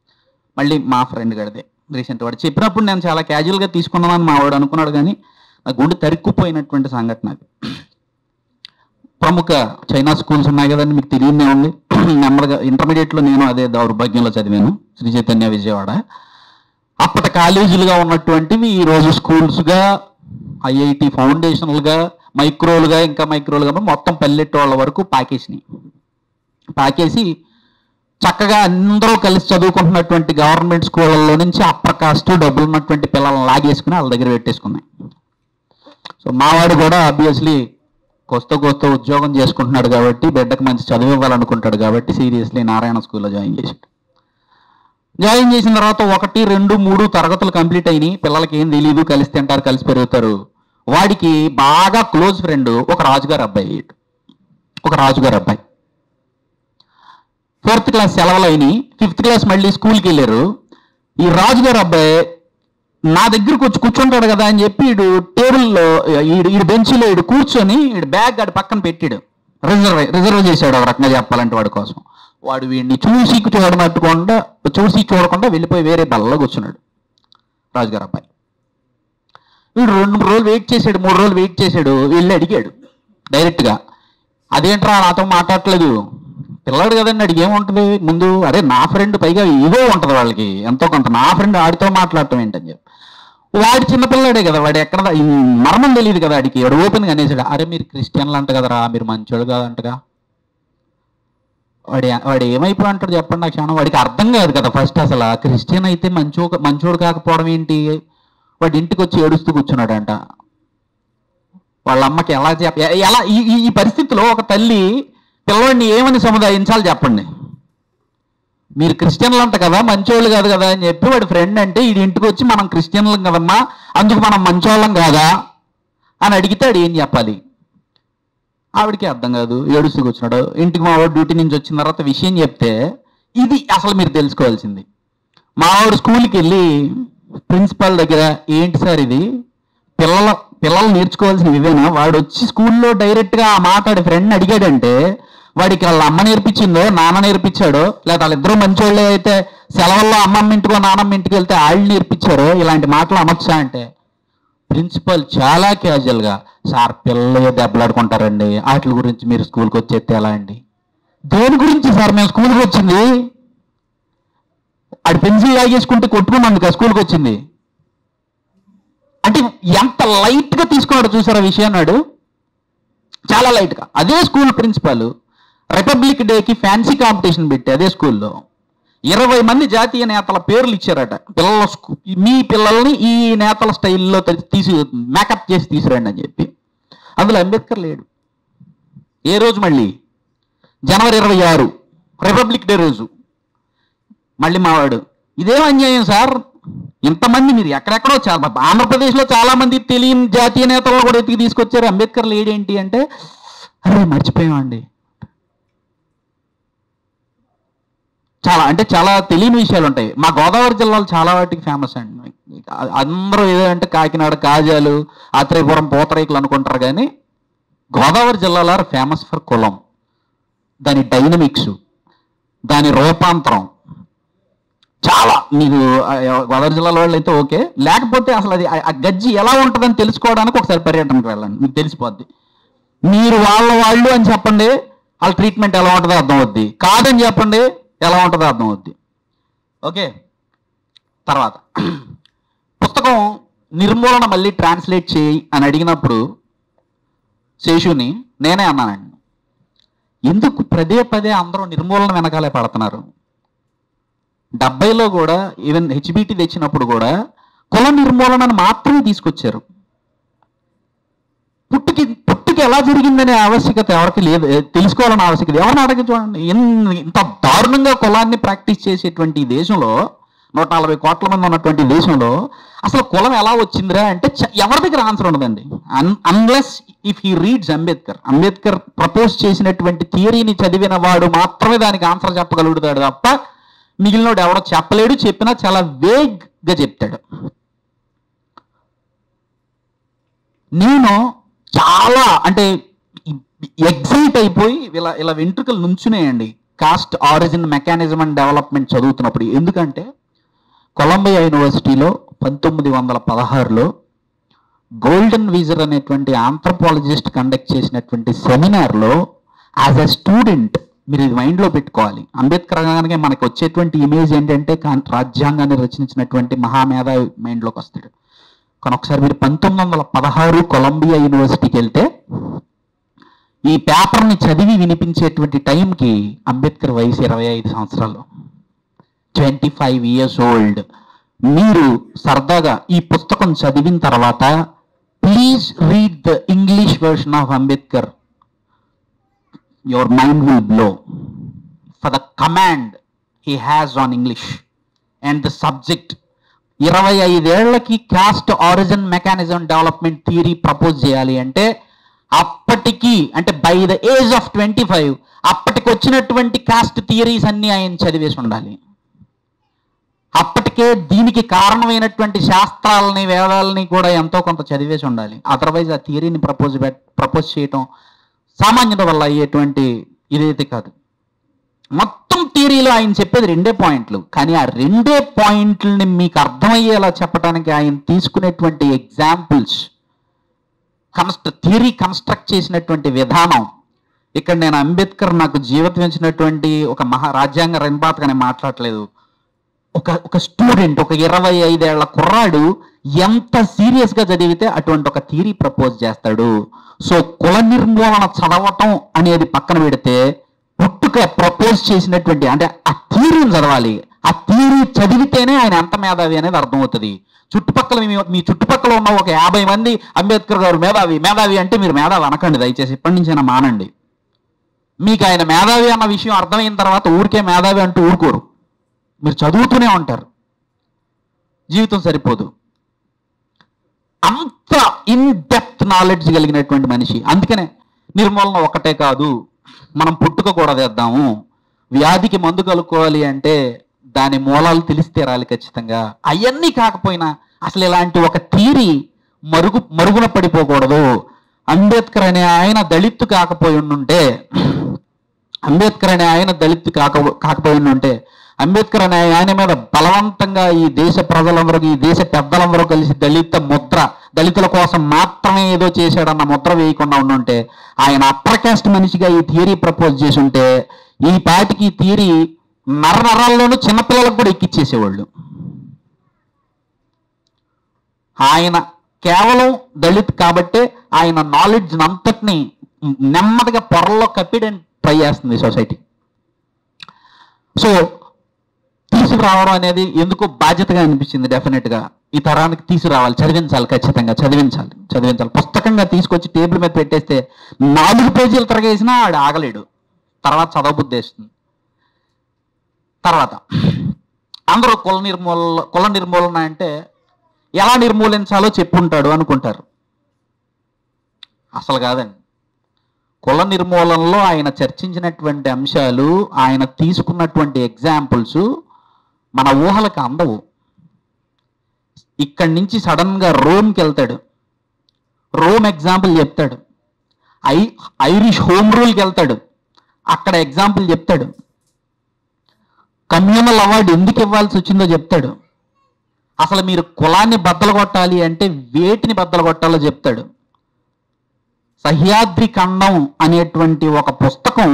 మళ్ళీ మా ఫ్రెండ్ గడిదే రీసెంట్ వాడు చెప్పినప్పుడు నేను చాలా క్యాజువల్గా తీసుకున్నానని మా వాడు అనుకున్నాడు, కానీ నా గుండె తరుక్కుపోయినటువంటి సంఘటన అది. ప్రముఖ చైనా స్కూల్స్ ఉన్నాయి కదండి, మీకు తెలియనే ఉంది. నెమ్మదిగా ఇంటర్మీడియట్లో నేను అదే దౌర్భాగ్యంలో చదివాను, శ్రీ చైతన్య విజయవాడ. అప్పటి కాలేజీలుగా ఉన్నటువంటివి ఈరోజు స్కూల్స్గా, ఐఐటి ఫౌండేషన్లుగా, మైక్రోలుగా, ఇంకా మైక్రోలుగా మొత్తం పల్లెటూళ్ళ వరకు పాకేసి చక్కగా అందరూ కలిసి చదువుకుంటున్నటువంటి గవర్నమెంట్ స్కూళ్ళల్లో నుంచి అప్పర్ కాస్ట్ డబ్బులు ఉన్నటువంటి పిల్లలను లాగేసుకుని వాళ్ళ దగ్గర పెట్టేసుకున్నాయి. సో మావాడు కూడా ఆబ్వియస్లీ కొస్త ఉద్యోగం చేసుకుంటున్నాడు కాబట్టి, బిడ్డకు మంచి చదువు ఇవ్వాలనుకుంటాడు కాబట్టి సీరియస్లీ నారాయణ స్కూల్లో జాయిన్ చేసిన తర్వాత 1, 2, 3 తరగతులు కంప్లీట్ అయినాయి. పిల్లలకి ఏం తెలియదు, కలిసి తింటారు, కలిసి పెరుగుతారు. వాడికి బాగా క్లోజ్ ఫ్రెండ్ ఒక రాజుగారు అబ్బాయి. 4th క్లాస్ సెలవులు అయినాయి, 5th క్లాస్ మళ్ళీ స్కూల్కి వెళ్ళారు. ఈ రాజుగారు అబ్బాయి నా దగ్గరకు వచ్చి కూర్చుంటాడు కదా అని చెప్పి వీడు టేబుల్లో ఈడు బెంచ్లో కూర్చొని బ్యాగ్ ఆడి పక్కన పెట్టాడు. రిజర్వ్ చేశాడు ఒక రకంగా చెప్పాలంటే వాడి కోసం. వాడు వీడిని చూసి చూడకుండా వెళ్ళిపోయి వేరే బల్లలో కూర్చున్నాడు రాజుగారు అబ్బాయి. వీడు 2-3 రోజులు వెయిట్ చేశాడు, 3 రోజులు వెయిట్ చేశాడు. వెళ్ళి అడిగాడు డైరెక్ట్గా, అదేంట్రా నాతో మాట్లాడట్లేదు. పిల్లాడు కదండి, అడిగి ఏముంటుంది ముందు, అరే నా ఫ్రెండ్, పైగా ఇదో ఉంటుంది వాళ్ళకి ఎంతో కొంత, నా ఫ్రెండ్ ఆడితో మాట్లాడటం ఏంటని చెప్పి. వాడు చిన్నపిల్లాడే కదా, వాడు ఎక్కడ మర్మం తెలియదు కదా వాడికి. వాడు ఓపెన్గా అనేసాడు, అరే మీరు క్రిస్టియన్లు అంట కదరా, మీరు మంచోడు కాదంటగా. వాడు ఏమైపోయి అంటాడు చెప్పండి నాకు క్షణం. వాడికి అర్థం కాదు కదా ఫస్ట్ అసలు, క్రిస్టియన్ అయితే మంచోడు కాకపోవడం ఏంటి. వాడి ఇంటికి వచ్చి ఏడుస్తూ కూర్చున్నాడంట. వాళ్ళ అమ్మకి ఎలా ఈ పరిస్థితిలో ఒక తల్లి పిల్లవాడిని ఏమని సముదాయించాలి చెప్పండి. మీరు క్రిస్టియన్లు అంట కదా, మంచోళ్ళు కాదు కదా అని చెప్పి వాడి ఫ్రెండ్ అంటే ఈ ఇంటికి వచ్చి మనం క్రిస్టియన్లం కదమ్మా, అందుకు మనం మంచోళ్ళం కాదా అని అడిగితే ఆడు ఏం చెప్పాలి. ఆవిడికి అర్థం కాదు, ఏడుస్తూ కూర్చున్నాడు. ఇంటికి మా వాడు డ్యూటీ నుంచి వచ్చిన తర్వాత విషయం చెప్తే, ఇది అసలు మీరు తెలుసుకోవాల్సింది. మా వాడు స్కూల్కి వెళ్ళి ప్రిన్సిపాల్ దగ్గర, ఏంటి సార్ ఇది, పిల్లలు నేర్చుకోవాల్సిన ఇవేనా. వాడు వచ్చి స్కూల్లో డైరెక్ట్గా ఆ మాట్లాడే ఫ్రెండ్ అడిగాడంటే వాడికి వాళ్ళ అమ్మ నేర్పించిందో నాన్న నేర్పించాడో, లేదా వాళ్ళిద్దరూ మంచోళ్ళే అయితే సెలవుల్లో అమ్మమ్మ ఇంటికో నాన్నమ్మ ఇంటికి వెళ్తే వాళ్ళు నేర్పించారో ఇలాంటి మాటలు అనొచ్చా అంటే, ప్రిన్సిపల్ చాలా క్యాజువల్గా, సార్ పిల్లలు దెబ్బలాడుకుంటారండి, వాటి గురించి మీరు స్కూల్కి వచ్చేస్తే ఎలా అండి. దేని గురించి సార్ మేము స్కూల్కి వచ్చింది, ఆడు పెన్సిల్ లాగేసుకుంటే కొట్టుకున్నందుకు స్కూల్కి వచ్చింది అంటే ఎంత లైట్గా తీసుకున్నాడు చూసారా విషయాన్ని. నాడు చాలా లైట్గా. అదే స్కూల్ ప్రిన్సిపాల్ రిపబ్లిక్ డేకి ఫ్యాన్సీ కాంపిటీషన్ పెట్టి అదే స్కూల్లో 20 మంది జాతీయ నేతల పేర్లు ఇచ్చారట. మీ పిల్లల్ని ఈ నేతల స్టైల్లో మేకప్ చేసి తీసుకురండి అని చెప్పి. అందులో అంబేద్కర్ లేడు. ఏ రోజు మళ్ళీ జనవరి 26 రిపబ్లిక్ డే రోజు. మళ్ళీ మావాడు, ఇదేం అన్యాయం సార్, ఇంతమంది మీరు ఎక్కడెక్కడో ఆంధ్రప్రదేశ్లో చాలా మంది తెలియని జాతీయ నేతలను కూడా ఎత్తికి తీసుకొచ్చారు, అంబేద్కర్ లేడేంటి అంటే, అరే మర్చిపోయామండి. చాలా తెలియని విషయాలు ఉంటాయి. మా గోదావరి జిల్లాలో చాలా వాటికి ఫేమస్ అండి. అందరూ ఏదంటే కాకినాడ కాజాలు, ఆత్రేయపురం పూతరేకులు అనుకుంటారు, కానీ గోదావరి జిల్లాలో ఫేమస్ ఫర్ కులం, దాని డైనమిక్స్, దాని రూపాంతరం. చాలా మీకు గోదావరి జిల్లాలో వాళ్ళు అయితే ఓకే, లేకపోతే అసలు అది ఆ గజ్జి ఎలా ఉంటుందని తెలుసుకోవడానికి ఒకసారి పర్యటనకు వెళ్ళండి, మీకు తెలిసిపోద్ది. మీరు వాళ్ళు అని చెప్పండి, వాళ్ళ ట్రీట్మెంట్ ఎలా ఉంటుందో అర్థమవుద్ది. కాదని చెప్పండి, ఎలా ఉంటుందో అర్థమవుద్ది. ఓకే, తర్వాత పుస్తకం నిర్మూలన మళ్ళీ ట్రాన్స్లేట్ చేయి అని అడిగినప్పుడు శేషుని నేనే అన్నానండి, ఎందుకు పదే అందరూ నిర్మూలన వెనకాలే పడుతున్నారు? 70లో కూడా ఈవెన్ హెచ్బిటి తెచ్చినప్పుడు కూడా కుల నిర్మూలనను మాత్రమే తీసుకొచ్చారు. పుట్టుకి ఎలా జరిగిందనే ఆవశ్యకత ఎవరికి లేదు, తెలుసుకోవాలనే ఆవశ్యకత ఎవరిని అడగ చూడండి. ఇంత దారుణంగా కులాన్ని ప్రాక్టీస్ చేసేటువంటి ఈ దేశంలో, 140 కోట్ల మంది ఉన్నటువంటి దేశంలో అసలు కులం ఎలా వచ్చిందిరా అంటే ఎవరి దగ్గర ఆన్సర్ ఉండదండి. Unless if he reads Ambedkar propose చేసినటువంటి థియరీని చదివిన వాడు మాత్రమే దానికి ఆన్సర్ చెప్పగలుగుతాడు తప్ప మిగిలినోడు ఎవడో చెప్పలేడు, చెప్పినా చాలా వేగ్గా చెప్తాడు. నేను చాలా అంటే ఎగ్జైట్ అయిపోయి ఇలా వెంట్రుకలు నుంచునేయండి caste origin mechanism and development చదువుతున్నప్పుడు. ఎందుకంటే కొలంబియా యూనివర్సిటీలో 1916లో గోల్డెన్ వీజర్ అనేటువంటి ఆంథ్రోపాలజిస్ట్ కండక్ట్ చేసినటువంటి సెమినార్లో యాజ్ ఎ స్టూడెంట్, మీరు ఇది మైండ్లో పెట్టుకోవాలి, అంబేద్కర్ అనగానే మనకు వచ్చేటువంటి ఇమేజ్ ఏంటంటే రాజ్యాంగాన్ని రచించినటువంటి మహామేధావి మైండ్లోకి వస్తాడు. కానీ ఒకసారి మీరు 1916 కొలంబియా యూనివర్సిటీకి వెళ్తే ఈ పేపర్ని చదివి వినిపించేటువంటి టైంకి అంబేద్కర్ వయసు 25 సంవత్సరాలు, 25 years old. మీరు సరదాగా ఈ పుస్తకం చదివిన తర్వాత please read the English version of Ambedkar, your mind will blow for the command he has on English and the subject. 25 ఏళ్లకి caste origin mechanism development theory propose చేయాలి అంటే అప్పటికి, అంటే బై ద ఏజ్ ఆఫ్ 25 అప్పటికి వచ్చినటువంటి కాస్ట్ థియరీస్ అన్ని ఆయన చదివేసి ఉండాలి. అప్పటికే దీనికి కారణమైనటువంటి శాస్త్రాలని వేదాలని కూడా ఎంతో కొంత చదివేసి ఉండాలి. అదర్వైజ్ ఆ థియరీని ప్రపోజ్ చేయటం సామాన్యుల వల్ల అయ్యేటువంటి ఇదైతే కాదు. మొత్తం థియరీలో ఆయన చెప్పేది 2 పాయింట్లు, కానీ ఆ 2 పాయింట్లని మీకు అర్థమయ్యేలా చెప్పడానికి ఆయన తీసుకునేటువంటి ఎగ్జాంపుల్స్, థియరీ కన్స్ట్రక్ట్ చేసినటువంటి విధానం. ఇక్కడ నేను అంబేద్కర్ నాకు జీవితం ఇచ్చినటువంటి ఒక రాజ్యాంగ రణబాత్ అని మాట్లాడలేదు. ఒక స్టూడెంట్, ఒక 25 ఏళ్ల కుర్రాడు ఎంత సీరియస్గా చదివితే అటువంటి ఒక థియరీ ప్రపోజ్ చేస్తాడు. సో కుల నిర్మూలన చదవటం అనేది పక్కన పెడితే పుట్టుక ప్రపోజ్ చేసినటువంటి, అంటే ఆ థియరీని చదవాలి. ఆ థియరీ చదివితేనే ఆయన ఎంత మేధావి అనేది అర్థమవుతుంది. చుట్టుపక్కల మీ చుట్టుపక్కల ఉన్న ఒక 50 మంది అంబేద్కర్ గారు మేధావి అంటే మీరు మేధావి అనకండి దయచేసి, ఇప్పటి నుంచి అయినా మానండి. మీకు ఆయన మేధావి అన్న విషయం అర్థమైన తర్వాత ఊరికే మేధావి అంటూ ఊరుకోరు, మీరు చదువుతూనే ఉంటారు, జీవితం సరిపోదు. అంత ఇన్ డెప్త్ నాలెడ్జ్ కలిగినటువంటి మనిషి. అందుకనే నిర్మూలన ఒక్కటే కాదు, మనం పుట్టుక కూడా తెద్దాము. వ్యాధికి మందు కలుపుకోవాలి అంటే దాని మూలాలు తెలిస్తే రాలి ఖచ్చితంగా. అవన్నీ కాకపోయినా అసలు ఇలాంటి ఒక థియరీ మరుగున పడిపోకూడదు. అంబేద్కర్ అనే ఆయన దళిత్తు కాకపోయి ఉండుంటే, అంబేద్కర్ అనే ఆయన మీద బలవంతంగా ఈ దేశ ప్రజలందరూ, ఈ దేశ పెద్దలందరూ కలిసి దళితుల కోసం మాత్రమే ఏదో చేశాడన్న ముద్ర వేయకుండా ఉండుంటే, ఆయన అప్పర్ కాస్ట్ మనిషిగా ఈ థియరీ ప్రపోజ్ చేసి ఉంటే ఈ పాటికి థియరీ నరనరాల్లోనూ చిన్నపిల్లలకు కూడా ఎక్కిచ్చేసేవాళ్ళు. ఆయన కేవలం దళిత్ కాబట్టే ఆయన నాలెడ్జ్ అంతటిని నెమ్మదిగా పొరల్లో కప్పిడని ట్రై చేస్తుంది సొసైటీ. సో తీసుకురావడం అనేది ఎందుకో బాధ్యతగా అనిపించింది. డెఫినెట్గా ఈ తరానికి తీసుకురావాలి, చదివించాలి, ఖచ్చితంగా చదివించాలి. పుస్తకంగా తీసుకొచ్చి టేబుల్ మీద పెట్టేస్తే 4 పేజీలు తిరగేసినా ఆడు ఆగలేడు, తర్వాత చదవబుద్ధి వేస్తుంది. తర్వాత అందరూ కుల నిర్మూలన అంటే ఎలా నిర్మూలించాలో చెప్పుంటాడు అనుకుంటారు. అసలు కాదండి. కుల నిర్మూలనలో ఆయన చర్చించినటువంటి అంశాలు, ఆయన తీసుకున్నటువంటి ఎగ్జాంపుల్స్ మన ఊహలకు అందవు. ఇక్కడి నుంచి సడన్గా రోమ్కి వెళ్తాడు, రోమ్ ఎగ్జాంపుల్ చెప్తాడు. ఐరిష్ హోమ్ రూల్కి వెళ్తాడు, అక్కడ ఎగ్జాంపుల్ చెప్తాడు. కమ్యూనల్ అవార్డు ఎందుకు ఇవ్వాల్సి వచ్చిందో చెప్తాడు. అసలు మీరు కులాన్ని బద్దలు కొట్టాలి అంటే వేటిని బద్దలు కొట్టాలో చెప్తాడు. సహ్యాద్రి ఖండం అనేటువంటి ఒక పుస్తకం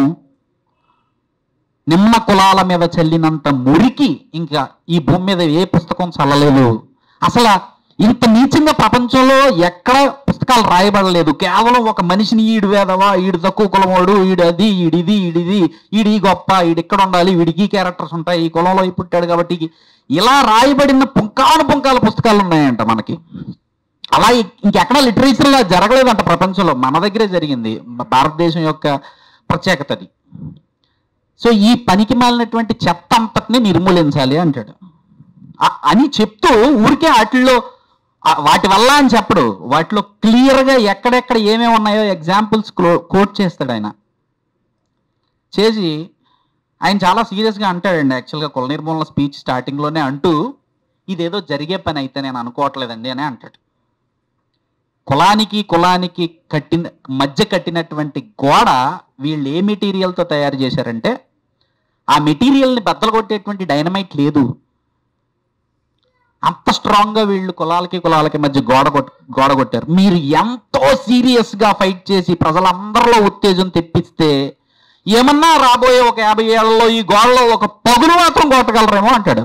నిమ్న కులాల మీద చల్లినంత మురికి ఇంకా ఈ భూమి మీద ఏ పుస్తకం చల్లలేదు. అసలు ఇంత నీచంగా ప్రపంచంలో ఎక్కడ పుస్తకాలు రాయబడలేదు. కేవలం ఒక మనిషిని ఈడు వేదవా, ఈడు తక్కువ కులమోడు, ఈడు అది, ఈడిది, ఈడి గొప్ప, ఈడు ఇక్కడ ఉండాలి, వీడికి క్యారెక్టర్స్ ఉంటాయి, ఈ కులంలో పుట్టాడు కాబట్టి ఇలా రాయబడిన పుంకాల పుస్తకాలు ఉన్నాయంట మనకి. అలా ఇంకెక్కడ లిటరేచర్లో జరగలేదంట ప్రపంచంలో, మన దగ్గరే జరిగింది. భారతదేశం యొక్క ప్రత్యేకత అది. సో ఈ పనికి మాలినటువంటి చెత్త అంతటిని నిర్మూలించాలి అంటాడు అని చెప్తూ, ఊరికే వాటి వల్ల అని చెప్పడు, వాటిలో క్లియర్గా ఎక్కడెక్కడ ఏమేమి ఉన్నాయో ఎగ్జాంపుల్స్ కోట్ చేస్తాడు. ఆయన చేసి ఆయన చాలా సీరియస్గా అంటాడండి. యాక్చువల్గా కుల నిర్మూలన స్పీచ్ స్టార్టింగ్లోనే అంటూ, ఇదేదో జరిగే పని అయితే నేను అనుకోవట్లేదండి అని అంటాడు. కులానికి మధ్య కట్టినటువంటి గోడ వీళ్ళు ఏ మెటీరియల్తో తయారు చేశారంటే, ఆ మెటీరియల్ని బద్దలు కొట్టేటువంటి డైనమైట్ లేదు. అంత స్ట్రాంగ్గా వీళ్ళు కులాలకి మధ్య గోడ కొట్టారు. మీరు ఎంతో సీరియస్గా ఫైట్ చేసి ప్రజలందరిలో ఉత్తేజం తెప్పిస్తే ఏమన్నా రాబోయే ఒక 50 ఏళ్లలో ఈ గోడలో ఒక పగులు మాత్రం కొట్టగలరేమో అంటాడు.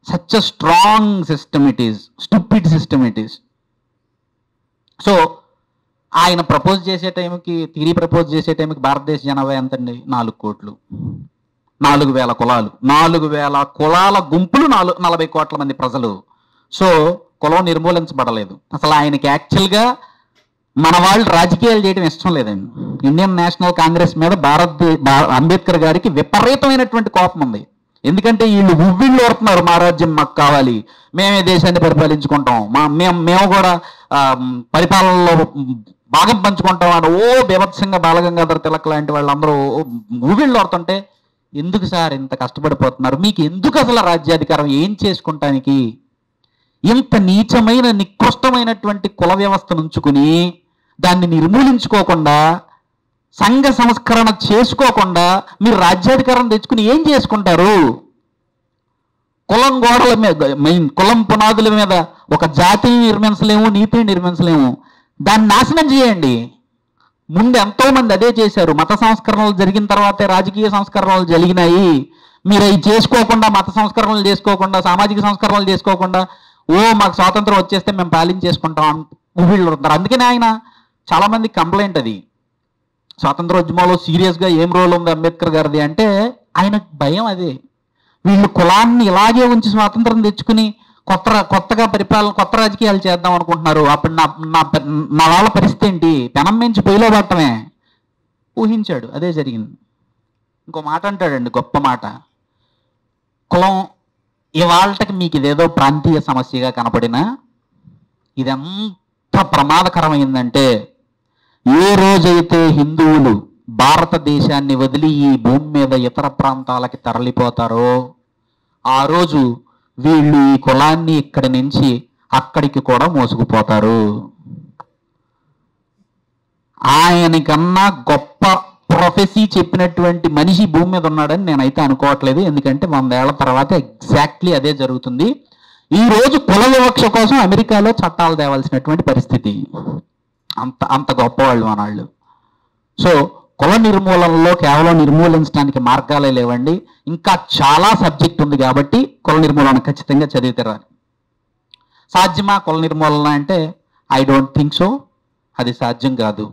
Such a strong system it is, stupid system it is. So ఆయన ప్రపోజ్ చేసే టైంకి, ప్రపోజ్ చేసే టైంకి భారతదేశ జనాభా ఎంతండి? 4 కోట్లు. 4,000 కులాలు, 4,000 కులాల గుంపులు, 40 కోట్ల మంది ప్రజలు. సో కులం నిర్మూలించబడలేదు. అసలు ఆయనకి యాక్చువల్గా మన వాళ్ళు రాజకీయాలు చేయడం ఇష్టం లేదండి. ఇండియన్ నేషనల్ కాంగ్రెస్ మీద అంబేద్కర్ గారికి విపరీతమైనటువంటి కోపం ఉంది. ఎందుకంటే వీళ్ళు ఉవ్విళ్ళు ఓడుతున్నారు, మా రాజ్యం మాకు కావాలి, మేమే దేశాన్ని పరిపాలించుకుంటాం, మేము కూడా పరిపాలనలో భాగం పంచుకుంటాం అని బీభత్సంగా బాలగంగాధర తిలక్ లాంటి వాళ్ళందరూ ఉవ్విళ్ళు ఓడుతుంటే, ఎందుకు సార్ ఇంత కష్టపడిపోతున్నారు, మీకు ఎందుకు అసలు రాజ్యాధికారం, ఏం చేసుకుంటానికి? ఇంత నీచమైన నికృష్టమైనటువంటి కుల వ్యవస్థను ఉంచుకుని దాన్ని నిర్మూలించుకోకుండా, సంఘ సంస్కరణ చేసుకోకుండా మీరు రాజ్యాధికారం తెచ్చుకుని ఏం చేసుకుంటారు? కులం గోడల మీద, కులం పునాదుల మీద ఒక జాతిని నిర్మించలేము, నీతిని నిర్మించలేము. దాన్ని నాశనం చేయండి. ముందు ఎంతో మంది అదే చేశారు. మత సంస్కరణలు జరిగిన తర్వాతే రాజకీయ సంస్కరణలు జరిగినాయి. మీరు అవి చేసుకోకుండా, మత సంస్కరణలు చేసుకోకుండా, సామాజిక సంస్కరణలు చేసుకోకుండా, మాకు స్వాతంత్రం వచ్చేస్తే మేము పాలించేసుకుంటాం వీళ్ళు ఉంటారు. అందుకనే ఆయన చాలా మంది కంప్లైంట్ అది, స్వాతంత్రోద్యమంలో సీరియస్గా ఏం రోల్ ఉంది అంబేద్కర్ గారిది అంటే ఆయనకు భయం అదే. వీళ్ళు కులాన్ని ఇలాగే ఉంచి స్వాతంత్రం తెచ్చుకుని కొత్తగా కొత్త రాజకీయాలు చేద్దాం అనుకుంటున్నారు. అప్పుడు నా వాళ్ళ పరిస్థితి ఏంటి? పెనం మించి పొయ్యిలో పట్టమే. ఊహించాడు, అదే జరిగింది. ఇంకో మాట అంటాడండి, గొప్ప మాట. కులం ఇవాళకి మీకు ఇదేదో ప్రాంతీయ సమస్యగా కనపడినా ఇదెంత ప్రమాదకరమైందంటే, ఏ రోజైతే హిందువులు భారతదేశాన్ని వదిలి ఈ భూమి మీద ఇతర ప్రాంతాలకి తరలిపోతారో ఆ రోజు వీళ్ళు ఈ కులాన్ని ఇక్కడి నుంచి అక్కడికి కూడా మోసుకుపోతారు. ఆయనకన్నా గొప్ప ప్రొఫెసీ చెప్పినటువంటి మనిషి భూమి మీద ఉన్నాడని నేనైతే అనుకోవట్లేదు. ఎందుకంటే 100 ఏళ్ల తర్వాత ఎగ్జాక్ట్లీ అదే జరుగుతుంది. ఈ రోజు కుల వివక్ష కోసం అమెరికాలో చట్టాలు తేవాల్సినటువంటి పరిస్థితి. అంత గొప్పవాళ్ళు మనవాళ్ళు. సో కుల నిర్మూలనలో కేవలం నిర్మూలించడానికి మార్గాలే లేవండి, ఇంకా చాలా సబ్జెక్ట్ ఉంది. కాబట్టి కుల నిర్మూలన ఖచ్చితంగా చదివితేరాలి. సాధ్యమా కుల నిర్మూలన అంటే ఐ డోంట్ థింక్ సో, అది సాధ్యం కాదు.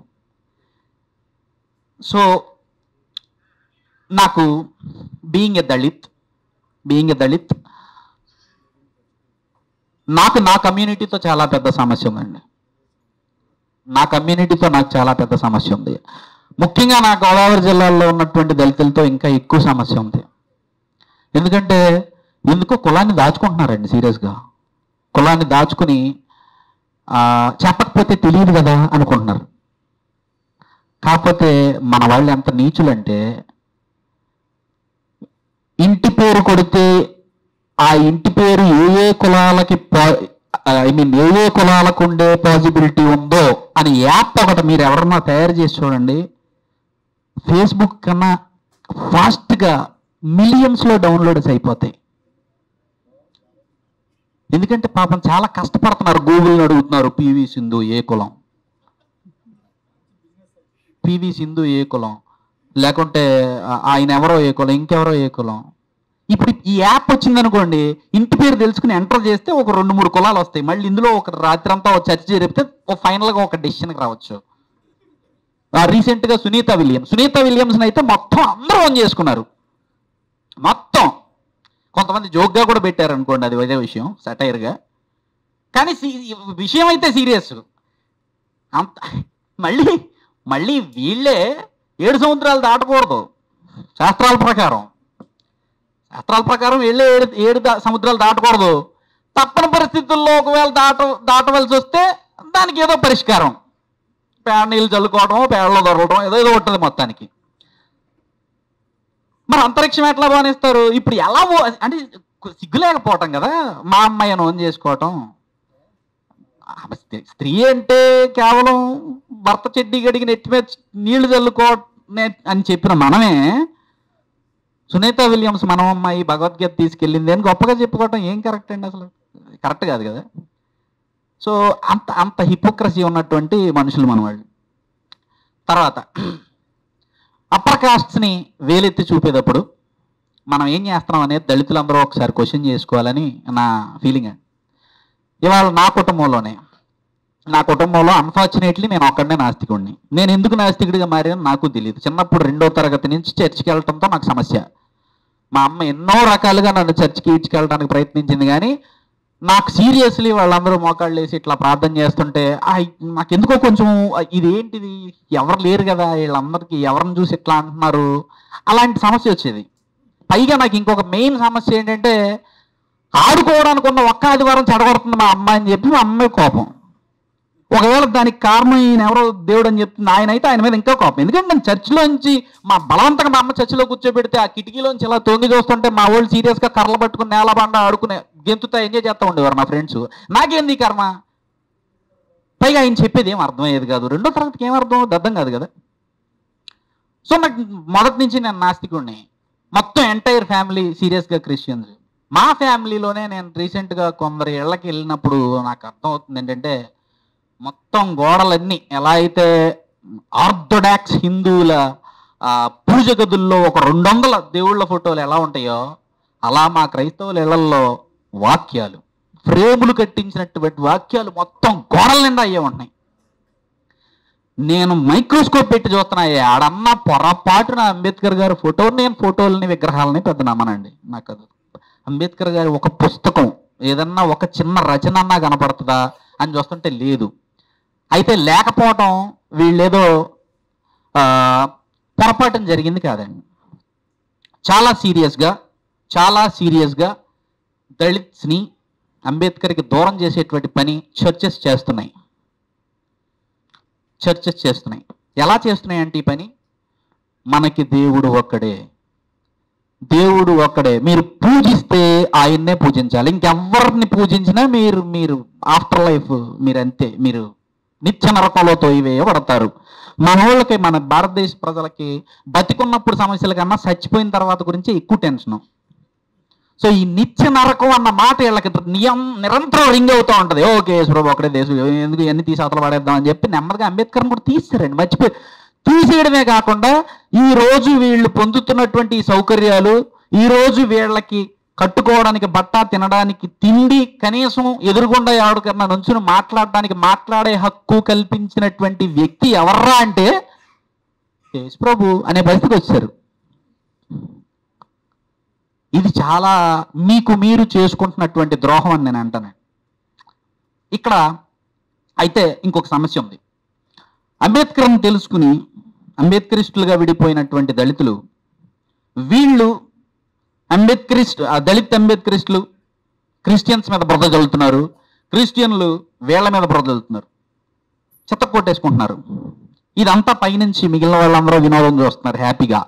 సో నాకు బీయింగ్ ఎ దళిత్ నాకు నా కమ్యూనిటీతో చాలా పెద్ద సమస్య ఉందండి. నాకు చాలా పెద్ద సమస్య ఉంది. ముఖ్యంగా నా గోదావరి జిల్లాలో ఉన్నటువంటి దళితులతో ఇంకా ఎక్కువ సమస్య ఉంది. ఎందుకంటే ఎందుకో కులాన్ని దాచుకుంటున్నారండి. సీరియస్గా కులాన్ని దాచుకుని చెప్పకపోతే తెలియదు కదా అనుకుంటున్నారు. కాకపోతే మన వాళ్ళు ఎంత నీచులంటే, ఇంటి పేరు కొడితే ఆ ఇంటి పేరు ఏ కులాలకి ఏ కులాలకు ఉండే పాసిబిలిటీ ఉందో అని యాప్ ఒకటి మీరు ఎవరన్నా తయారు చేసి చూడండి. ఫేస్బుక్ కన్నా ఫాస్ట్గా మిలియన్స్లో డౌన్లోడ్స్ అయిపోతాయి. ఎందుకంటే పాపం చాలా కష్టపడుతున్నారు. గూగుల్ని అడుగుతున్నారు, పివి సింధు ఏ కులం, పివి సింధు ఏ కులం, లేకుంటే ఆయన ఎవరో ఏ కులం, ఇంకెవరో ఏ కులం. ఇప్పుడు ఈ యాప్ వచ్చిందనుకోండి, ఇంటి పేరు తెలుసుకుని ఎంటర్ చేస్తే ఒక 2-3 కులాలు వస్తాయి. మళ్ళీ ఇందులో ఒక రాత్రంతా ఒక చర్చ జరిపితే ఫైనల్గా ఒక డెసిషన్కి రావచ్చు. రీసెంట్గా సునీత విలియమ్స్ని అయితే మొత్తం అందరూ ఆన్ చేసుకున్నారు. మొత్తం కొంతమంది జోక్గా కూడా పెట్టారు అనుకోండి, అది అదే విషయం, సటైర్గా. కానీ విషయం అయితే సీరియస్. అంత మళ్ళీ వీళ్ళే 7 సముద్రాలు దాటకూడదు శాస్త్రాల ప్రకారం వీళ్ళే 7 సముద్రాలు దాటకూడదు. తప్పని పరిస్థితుల్లో ఒకవేళ దాటవలసి వస్తే దానికి ఏదో పరిష్కారం, పేడ నీళ్ళు చల్లుకోవడం, పేడలో దొరకడం, ఏదో ఉంటుంది మొత్తానికి. మరి అంతరిక్షం ఎట్లా బానిస్తారు? ఇప్పుడు ఎలా అంటే సిగ్గులేకపోవటం కదా మా అమ్మాయిని ఓన్ చేసుకోవటం. స్త్రీ అంటే కేవలం భర్త చెడ్డీ గడిగి నెట్టి మీద నీళ్లు చల్లుకోవటం అని చెప్పిన మనమే సునీత విలియమ్స్ మనం అమ్మాయి భగవద్గీత తీసుకెళ్ళింది అని గొప్పగా చెప్పుకోవటం ఏం కరెక్ట్ అండి? అసలు కరెక్ట్ కాదు కదా. సో అంత హిపోక్రసీ ఉన్నటువంటి మనుషులు మన వాళ్ళు. తర్వాత అప్పర్ కాస్ట్స్ని వేలెత్తి చూపేటప్పుడు మనం ఏం చేస్తున్నాం అనేది దళితులందరూ ఒకసారి క్వశ్చన్ చేసుకోవాలని నా ఫీలింగ్ అండి. ఇవాళ నా కుటుంబంలో అన్ఫార్చునేట్లీ నేను ఒక్కడనే నాస్తికుడిని. నేను ఎందుకు నాస్తికుడిగా మారానో నాకు తెలియదు. చిన్నప్పుడు 2వ తరగతి నుంచి చర్చికి వెళ్ళటంతో నాకు సమస్య. మా అమ్మ ఎన్నో రకాలుగా నన్ను చర్చికి ఇడ్చుకెళ్ళడానికి ప్రయత్నించింది, కానీ నాకు సీరియస్లీ వాళ్ళందరూ మోకాళ్ళు వేసి ఇట్లా ప్రార్థన చేస్తుంటే నాకు ఎందుకో కొంచెం ఇదేంటిది, ఎవరు లేరు కదా వీళ్ళందరికీ, ఎవరిని చూసి ఇట్లా అంటున్నారు, అలాంటి సమస్య వచ్చేది. పైగా నాకు ఇంకొక మెయిన్ సమస్య ఏంటంటే, ఆడుకోవడానికి ఉన్న ఒక్క ఆదివారం చెడగొడుతుంది మా అమ్మ అని చెప్పి మా అమ్మాయి కోపం. ఒకవేళ దానికి కారణం ఈయన ఎవరో దేవుడు అని చెప్తుంది, ఆయన అయితే ఆయన మీద ఇంకా కోపం. ఎందుకంటే నేను చర్చిలోంచి బలవంతంగా మా అమ్మ చర్చిలో కూర్చోబెడితే ఆ కిటికీలోంచి ఇలా తొంగి చూస్తుంటే మా వాళ్ళు సీరియస్గా కర్రలు పట్టుకుని నేలబండ ఆడుకునే గెంతుతా ఎంజాయ్ చేస్తూ ఉండేవారు నా ఫ్రెండ్స్. నాకేంది కర్మ? పైగా ఆయన చెప్పేది ఏం అర్థమయ్యేది కాదు. 2వ తరగతికి ఏం అర్థం అర్థం కాదు కదా. సో నాకు మొదటి నుంచి నేను నాస్తికుడిని. మొత్తం ఎంటైర్ ఫ్యామిలీ సీరియస్గా క్రిస్టియన్స్. మా ఫ్యామిలీలోనే నేను రీసెంట్గా కొందరు ఇళ్ళకి వెళ్ళినప్పుడు నాకు అర్థం అవుతుంది ఏంటంటే, మొత్తం గోడలన్నీ ఎలా అయితే ఆర్థోడాక్స్ హిందువుల పూజ గదుల్లో ఒక 200 దేవుళ్ళ ఫోటోలు ఎలా ఉంటాయో, అలా మా క్రైస్తవుల ఇళ్లల్లో వాక్యాలు, ఫ్రేములు కట్టించినటువంటి వాక్యాలు మొత్తం గోడల నిండా అయ్యే ఉంటున్నాయి. నేను మైక్రోస్కోప్ పెట్టి చూస్తున్నాయి. ఆడన్న పొరపాటున అంబేద్కర్ గారి ఫోటోలని విగ్రహాలని పెద్ద నమ్మనండి. నాకు అది అంబేద్కర్ గారి ఒక పుస్తకం ఏదన్నా ఒక చిన్న రచన అన్నా కనపడుతుందా అని చూస్తుంటే లేదు. అయితే లేకపోవటం వీళ్ళేదో పొరపాటు జరిగింది కాదండి. చాలా సీరియస్గా దళిత్స్ని అంబేద్కర్కి దూరం చేసేటువంటి పని చర్చెస్ చేస్తున్నాయి. ఎలా చేస్తున్నాయి అంటే, ఈ పని మనకి దేవుడు ఒక్కడే, మీరు పూజిస్తే ఆయన్నే పూజించాలి, ఇంకెవరిని పూజించినా మీరు ఆఫ్టర్ లైఫ్ మీరు అంతే, మీరు నిత్య నరకంలో తోయివేయబడతారు. మన వాళ్ళకి, మన భారతదేశ ప్రజలకి బతికున్నప్పుడు సమస్యల కన్నా చచ్చిపోయిన తర్వాత గురించి ఎక్కువ టెన్షను. సో ఈ నిత్య నరకం అన్న మాట వీళ్ళకి నిరంతరం రింగ్ అవుతూ ఉంటుంది. ఓకే యేసుప్రభు ఒకడే దేశం, ఎందుకు ఇవన్నీ తీసి అవతల పడేద్దాం అని చెప్పి నెమ్మదిగా అంబేద్కర్ని కూడా తీసేరండి. తీసేయడమే కాకుండా ఈరోజు వీళ్ళు పొందుతున్నటువంటి ఈ సౌకర్యాలు, ఈరోజు వీళ్ళకి కట్టుకోవడానికి బట్ట, తినడానికి తిండి, కనీసం ఎదురుగుండా ఎవరికన్నా నుంచుని మాట్లాడే హక్కు కల్పించినటువంటి వ్యక్తి ఎవర్రా అంటే యేసుప్రభు అనే పరిస్థితికి వచ్చారు. ఇది చాలా మీరు చేసుకుంటున్నటువంటి ద్రోహం అని నేను అంటాను. ఇక్కడ అయితే ఇంకొక సమస్య ఉంది. అంబేద్కర్ని తెలుసుకుని అంబేద్కరిస్టులుగా విడిపోయినటువంటి దళితులు, వీళ్ళు దళిత్ అంబేద్కరిస్టులు క్రిస్టియన్స్ మీద బురద చల్లుతున్నారు, క్రిస్టియన్లు వీళ్ళ మీద బురద చల్లుతున్నారు, చెత్త కొట్టేసుకుంటున్నారు. ఇదంతా పైనుంచి మిగిలిన వాళ్ళందరూ వినోదం చూస్తున్నారు హ్యాపీగా.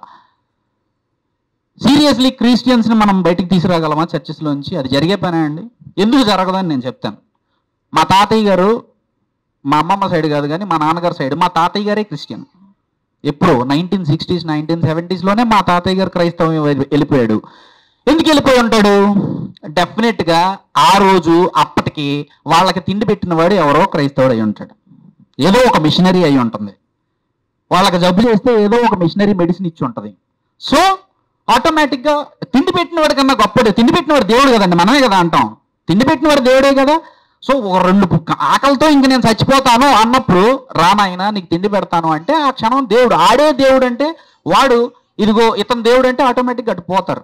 సీరియస్లీ క్రిస్టియన్స్ని మనం బయటికి తీసుకురాగలమా చర్చెస్లోంచి? అది జరిగే పనే అండి? ఎందుకు జరగదని నేను చెప్తాను. మా తాతయ్య గారు, మా అమ్మమ్మ సైడ్ కాదు కానీ మా నాన్నగారి సైడ్, మా తాతయ్య గారే క్రిస్టియన్. ఎప్పుడో 1960s 1970sలోనే మా తాతయ్య గారు క్రైస్తవం వెళ్ళిపోయాడు. ఎందుకు వెళ్ళిపోయి ఉంటాడు? డెఫినెట్గా ఆ రోజు అప్పటికి వాళ్ళకి తిండి పెట్టిన వాడు ఎవరో క్రైస్తవుడు అయి ఉంటాడు. ఏదో ఒక మిషనరీ అయి ఉంటుంది. వాళ్ళకి జబ్బు చేస్తే ఏదో ఒక మిషనరీ మెడిసిన్ ఇచ్చి ఉంటుంది. సో ఆటోమేటిక్గా తిండి పెట్టిన వాడి కన్నా గొప్పడు. తిండి పెట్టిన వాడు దేవుడు కదండి, మనమే కదా అంటాం. తిండి పెట్టిన వాడు దేవుడే కదా. సో ఒక 2 ఆకలితో ఇంక నేను చచ్చిపోతాను అన్నప్పుడు, రానాయన నీకు తిండి పెడతాను అంటే ఆ క్షణం దేవుడు, ఆడే దేవుడు అంటే వాడు, ఇదిగో ఇతను దేవుడు అంటే ఆటోమేటిక్గా అటు పోతారు.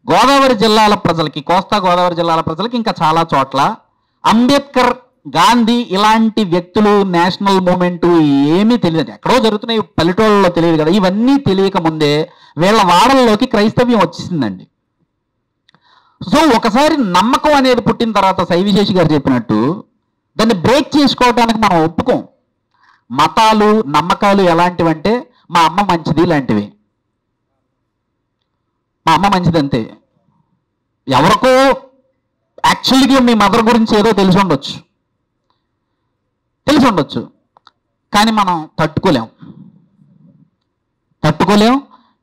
గోదావరి జిల్లాల ప్రజలకి, కోస్తా గోదావరి జిల్లాల ప్రజలకి ఇంకా చాలా చోట్ల అంబేద్కర్, గాంధీ ఇలాంటి వ్యక్తులు, నేషనల్ మూమెంట్ ఏమీ తెలియదు. ఎక్కడో జరుగుతున్నాయి, పల్లెటూళ్ళలో తెలియదు కదా. ఇవన్నీ తెలియక ముందే వీళ్ళ వాడల్లోకి క్రైస్తవ్యం వచ్చేసిందండి. సో ఒకసారి నమ్మకం అనేది పుట్టిన తర్వాత సైవిశేషి గారు చెప్పినట్టు దాన్ని బ్రేక్ చేసుకోవడానికి మనం ఒప్పుకోం. మతాలు, నమ్మకాలు ఎలాంటివంటే మా అమ్మ మంచిది లాంటివి. మా అమ్మ మంచిది అంతే. ఎవరికో యాక్చువల్గా మీ మదర్ గురించి ఏదో తెలిసి ఉండొచ్చు, కానీ మనం తట్టుకోలేం,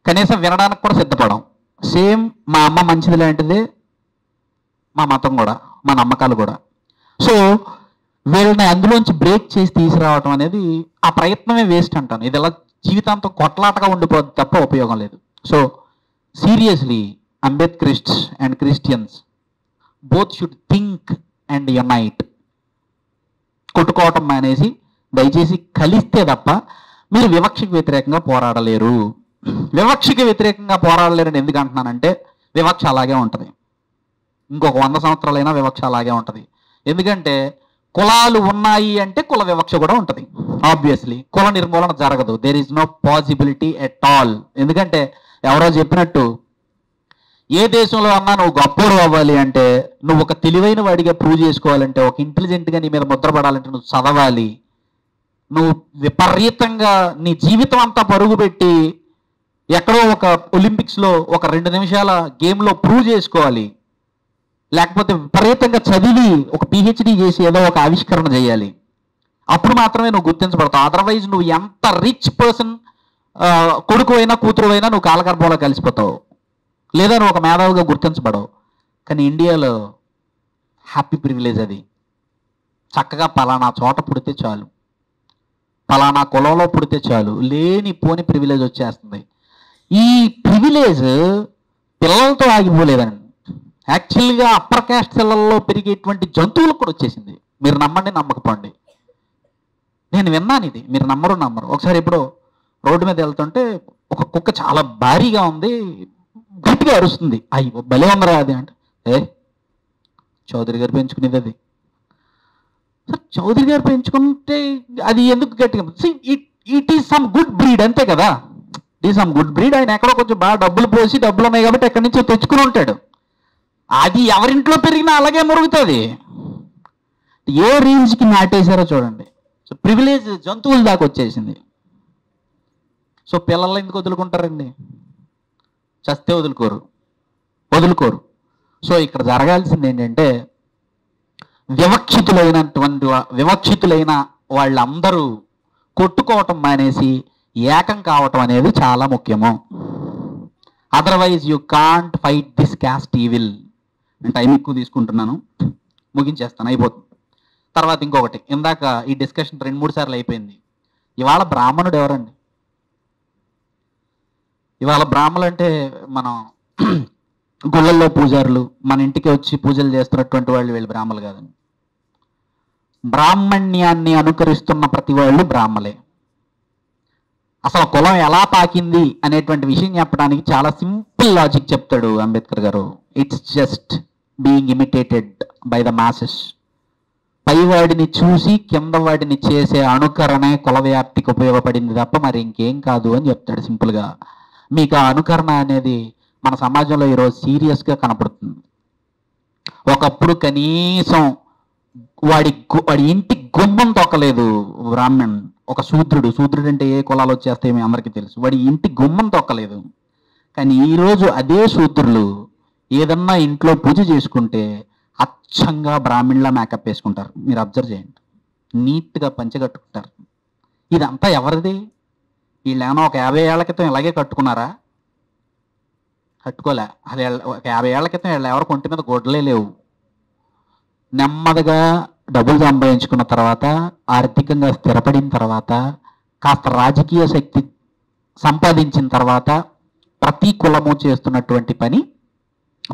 కనీసం వినడానికి కూడా సిద్ధపడం. సేమ్ మా అమ్మ మంచిది లాంటిదే మా మతం కూడా, మా నమ్మకాలు కూడా. సో వీళ్ళని అందులోంచి బ్రేక్ చేసి తీసుకురావటం అనేది, ఆ ప్రయత్నమే వేస్ట్ అంటాను. ఇది ఎలా జీవితాంతం కొట్లాటగా ఉండిపోద్ది తప్ప ఉపయోగం లేదు. So seriously Ambedkarites and Christians both should think and unite. కొట్టుకోవటం మానేసి దయచేసి కలిస్తే తప్ప మీరు వివక్షకు వ్యతిరేకంగా పోరాడలేరు. వివక్షకి వ్యతిరేకంగా పోరాడలేరని ఎందుకు అంటున్నానంటే, వివక్ష అలాగే ఉంటుంది. ఇంకొక 100 సంవత్సరాలైనా వివక్ష అలాగే ఉంటుంది. ఎందుకంటే కులాలు ఉన్నాయి అంటే కుల వివక్ష కూడా ఉంటుంది. ఆబ్వియస్లీ కుల నిర్మూలన జరగదు. There is no possibility at all. ఎందుకంటే ఎవరో చెప్పినట్టు, ఏ దేశంలో అన్నా నువ్వు గొప్పోడు అవ్వాలి అంటే, నువ్వు ఒక తెలివైన వాడిగా ప్రూవ్ చేసుకోవాలంటే, ఒక ఇంటెలిజెంట్గా నీ మీద ముద్రపడాలంటే నువ్వు చదవాలి. నువ్వు విపరీతంగా నీ జీవితం అంతా పరుగు పెట్టి ఎక్కడో ఒక ఒలింపిక్స్లో ఒక 2 నిమిషాల గేమ్లో ప్రూవ్ చేసుకోవాలి. లేకపోతే విపరీతంగా చదివి ఒక పిహెచ్డి చేసి ఏదో ఒక ఆవిష్కరణ చేయాలి. అప్పుడు మాత్రమే నువ్వు గుర్తించబడతావు. అదర్వైజ్ నువ్వు ఎంత రిచ్ పర్సన్ కొడుకు అయినా కూతురు అయినా నువ్వు కాలగర్భంలో కలిసిపోతావు, లేదా నువ్వు ఒక మేధావిగా గుర్తించబడవు. కానీ ఇండియాలో హ్యాపీ ప్రివిలేజ్ అది. చక్కగా పలానా చోట పుడితే చాలు, పలానా కులంలో పుడితే చాలు, లేని పోని ప్రివిలేజ్ వచ్చేస్తుంది. ఈ ప్రివిలేజ్ పిల్లలతో ఆగిపోలేదండి. యాక్చువల్గా అప్పర్ క్యాస్ట్ పిల్లల్లో పెరిగేటువంటి జంతువులకు కూడా వచ్చేసింది. మీరు నమ్మండి నమ్మకపోండి, నేను విన్నాను ఇది, మీరు నమ్మరు. ఒకసారి ఎప్పుడో రోడ్డు మీద వెళ్తుంటే ఒక కుక్క చాలా భారీగా ఉంది, గట్టిగా అరుస్తుంది. అయ్యో భలే ఉందరా అది అంటే, చౌదరి గారు పెంచుకునేది అది. సార్ చౌదరి గారు పెంచుకుంటే అది ఎందుకు గట్టిగా? It is some good breed అంతే కదా. It is some good breed. ఆయన ఎక్కడో కొంచెం బాగా డబ్బులు పోసి, డబ్బులు ఉన్నాయి కాబట్టి ఎక్కడి నుంచో తెచ్చుకుని ఉంటాడు. అది ఎవరింట్లో పెరిగినా అలాగే మురుగుతుంది. ఏ రేంజ్కి నాటేశారో చూడండి. సో ప్రివిలేజ్ జంతువుల దాకా వచ్చేసింది. సో పిల్లలు ఎందుకు వదులుకుంటారండి? చస్తే వదులుకోరు. సో ఇక్కడ జరగాల్సింది ఏంటంటే, వివక్షితులైన వాళ్ళందరూ కొట్టుకోవటం మానేసి ఏకం కావటం అనేది చాలా ముఖ్యము. Otherwise you can't fight this caste evil. నేను టైం ఎక్కువ తీసుకుంటున్నాను, ముగించేస్తాను, అయిపోతుంది. తర్వాత ఇంకొకటి, ఇందాక ఈ డిస్కషన్ 2-3 సార్లు అయిపోయింది. ఇవాళ బ్రాహ్మణుడు ఎవరండి? ఇవాళ బ్రాహ్మణులు అంటే మనం గుళ్ళల్లో పూజారులు, మన ఇంటికి వచ్చి పూజలు చేస్తున్నటువంటి వాళ్ళు వీళ్ళు బ్రాహ్మణులు కాదండి. బ్రాహ్మణ్యాన్ని అనుకరిస్తున్న ప్రతి వాళ్ళు బ్రాహ్మలే. అసలు కులం ఎలా పాకింది అనేటువంటి విషయం చెప్పడానికి చాలా సింపుల్ లాజిక్ చెప్తాడు అంబేద్కర్ గారు. It's just being imitated by the masses. పైవాడిని చూసి కింద వాడిని చేసే అనుకరణే కుల వ్యాప్తికి ఉపయోగపడింది తప్ప మరి ఇంకేం కాదు అని చెప్తాడు సింపుల్గా. మీకు ఆ అనుకరణ అనేది మన సమాజంలో ఈరోజు సీరియస్గా కనపడుతుంది. ఒకప్పుడు కనీసం వాడి ఇంటి గుమ్మం తొక్కలేదు బ్రాహ్మణ్, ఒక శూద్రుడు అంటే ఏ కులాలు వచ్చేస్తాయో మీ అందరికీ తెలుసు. వాడి ఇంటి గుమ్మం తొక్కలేదు. కానీ ఈరోజు అదే శూద్రులు ఏదన్నా ఇంట్లో పూజ చేసుకుంటే అచ్చంగా బ్రాహ్మణులా మేకప్ వేసుకుంటారు. మీరు అబ్జర్వ్ చేయండి, నీట్గా పంచె కట్టుకుంటారు. ఇదంతా ఎవరిది? వీళ్ళేమో ఒక 50 ఏళ్ల క్రితం ఇలాగే కట్టుకున్నారా? కట్టుకోలే. అది ఒక 50 ఏళ్ల క్రితం వీళ్ళు ఎవరికి ఒంటి మీద గొడ్డలే లేవు. నెమ్మదిగా డబ్బులు సంపాదించుకున్న తర్వాత, ఆర్థికంగా స్థిరపడిన తర్వాత, కాస్త రాజకీయ శక్తి సంపాదించిన తర్వాత ప్రతి కులము చేస్తున్నటువంటి పని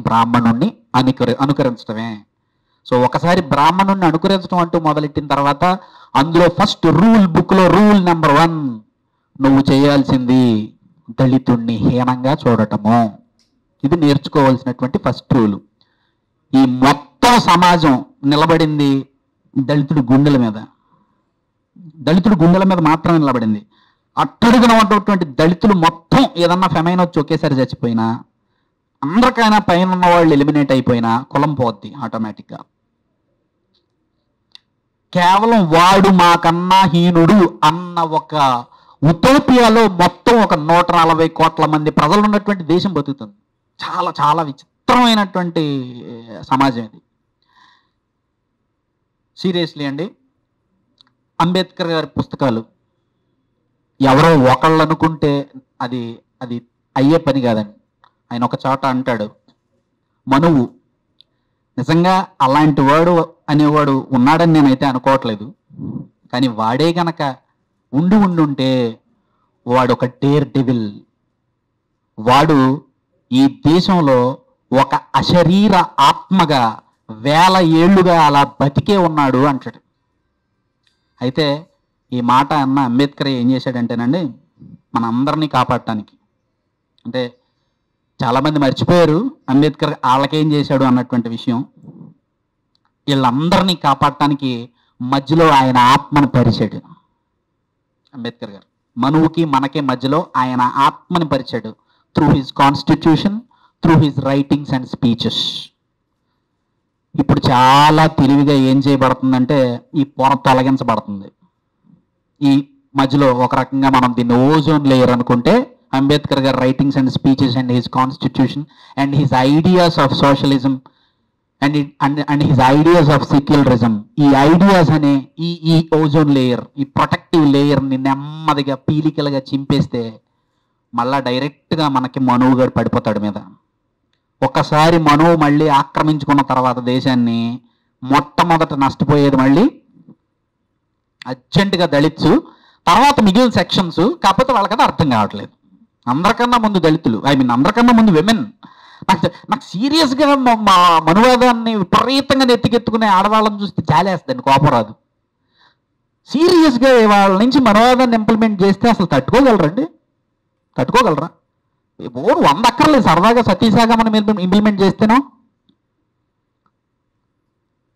బ్రాహ్మణుణ్ణి అనుకరించడమే. సో ఒకసారి బ్రాహ్మణుణ్ణి అనుకరించడం అంటూ మొదలెట్టిన తర్వాత అందులో ఫస్ట్ రూల్, బుక్లో రూల్ నెంబర్ 1, నువ్వు చేయాల్సింది దళితుణ్ణి హీనంగా చూడటము. ఇది నేర్చుకోవాల్సినటువంటి ఫస్ట్ రూలు. ఈ మొత్తం సమాజం నిలబడింది దళితుడి గుండెల మీద. దళితుడి గుండెల మీద మాత్రమే నిలబడింది. అట్టడుగున ఉన్నటువంటి దళితులు మొత్తం ఏదన్నా ఫెమైన్ వచ్చి ఒకేసారి చచ్చిపోయినా, అందరికైనా పైన ఉన్న వాళ్ళు ఎలిమినేట్ అయిపోయినా కులం పోద్ది ఆటోమేటిక్గా. కేవలం వాడు మాకన్నా హీనుడు అన్న ఒక ఉటోపియాలో మొత్తం ఒక 140 కోట్ల మంది ప్రజలు ఉన్నటువంటి దేశం బతుకుతుంది. చాలా చాలా విచిత్రమైనటువంటి సమాజం ఇది. సీరియస్లీ అండి, అంబేద్కర్ గారి పుస్తకాలు ఎవరో ఒకళ్ళు అనుకుంటే అది అది అయ్యే పని కాదండి. ఆయన ఒక చోట అంటాడు, మనువు నిజంగా అలాంటి వాడు అనేవాడు ఉన్నాడని నేనైతే అనుకోవట్లేదు. కానీ వాడే గనక ఉండుంటే వాడు ఒక డేర్ డెవిల్. వాడు ఈ దేశంలో ఒక అశరీర ఆత్మగా 1000 ఏళ్లుగా అలా బతికే ఉన్నాడు అంటాడు. అయితే ఈ మాట అన్న అంబేద్కర్ ఏం చేశాడంటేనండి, మన అందరినీ కాపాడటానికి, అంటే చాలామంది మర్చిపోయారు అంబేద్కర్ వాళ్ళకేం చేశాడు అన్నటువంటి విషయం. వీళ్ళందరినీ కాపాడటానికి మధ్యలో ఆయన ఆత్మను పరిచాడు అంబేద్కర్ గారు. మనువుకి మనకి మధ్యలో ఆయన ఆత్మని పరిచాడు. Through his constitution, through his writings and speeches. ఇప్పుడు చాలా తెలివిగా ఏం చేయబడుతుందంటే ఈ పొర తొలగించబడుతుంది. ఈ మధ్యలో ఒక రకంగా మనం దీన్ని ఓజోన్ లేయర్ అనుకుంటే, అంబేద్కర్ గారి writings and speeches and his constitution and his ideas of socialism and his ideas of secularism, ఈ ఐడియాస్ అనే ఈ ఓజోన్ లేయర్, ఈ ప్రొటెక్టివ్ లేయర్ని నెమ్మదిగా పీలికలుగా చింపేస్తే మళ్ళా డైరెక్ట్గా మనకి మనువు గారు పడిపోతాడు మీద. ఒక్కసారి మనువు మళ్ళీ ఆక్రమించుకున్న తర్వాత దేశాన్ని మొట్టమొదట నష్టపోయేది మళ్ళీ అర్జెంటుగా దళిత్స్, తర్వాత మిగిలిన సెక్షన్స్. కాకపోతే వాళ్ళకన్నా అర్థం కావట్లేదు. అందరికన్నా ముందు దళితులు, అందరికన్నా ముందు విమెన్. నాకు సీరియస్గా మా మనువాదాన్ని విపరీతంగా నెత్తికెత్తుకునే ఆడవాళ్ళని చూస్తే జాలేస్తుందండి, కోపం రాదు. సీరియస్గా వాళ్ళ నుంచి మనువాదాన్ని ఇంప్లిమెంట్ చేస్తే అసలు తట్టుకోగలరా? 100 అక్కర్లేదు, సరదాగా సతీసాగా మనం ఇంప్లిమెంట్ చేస్తేనో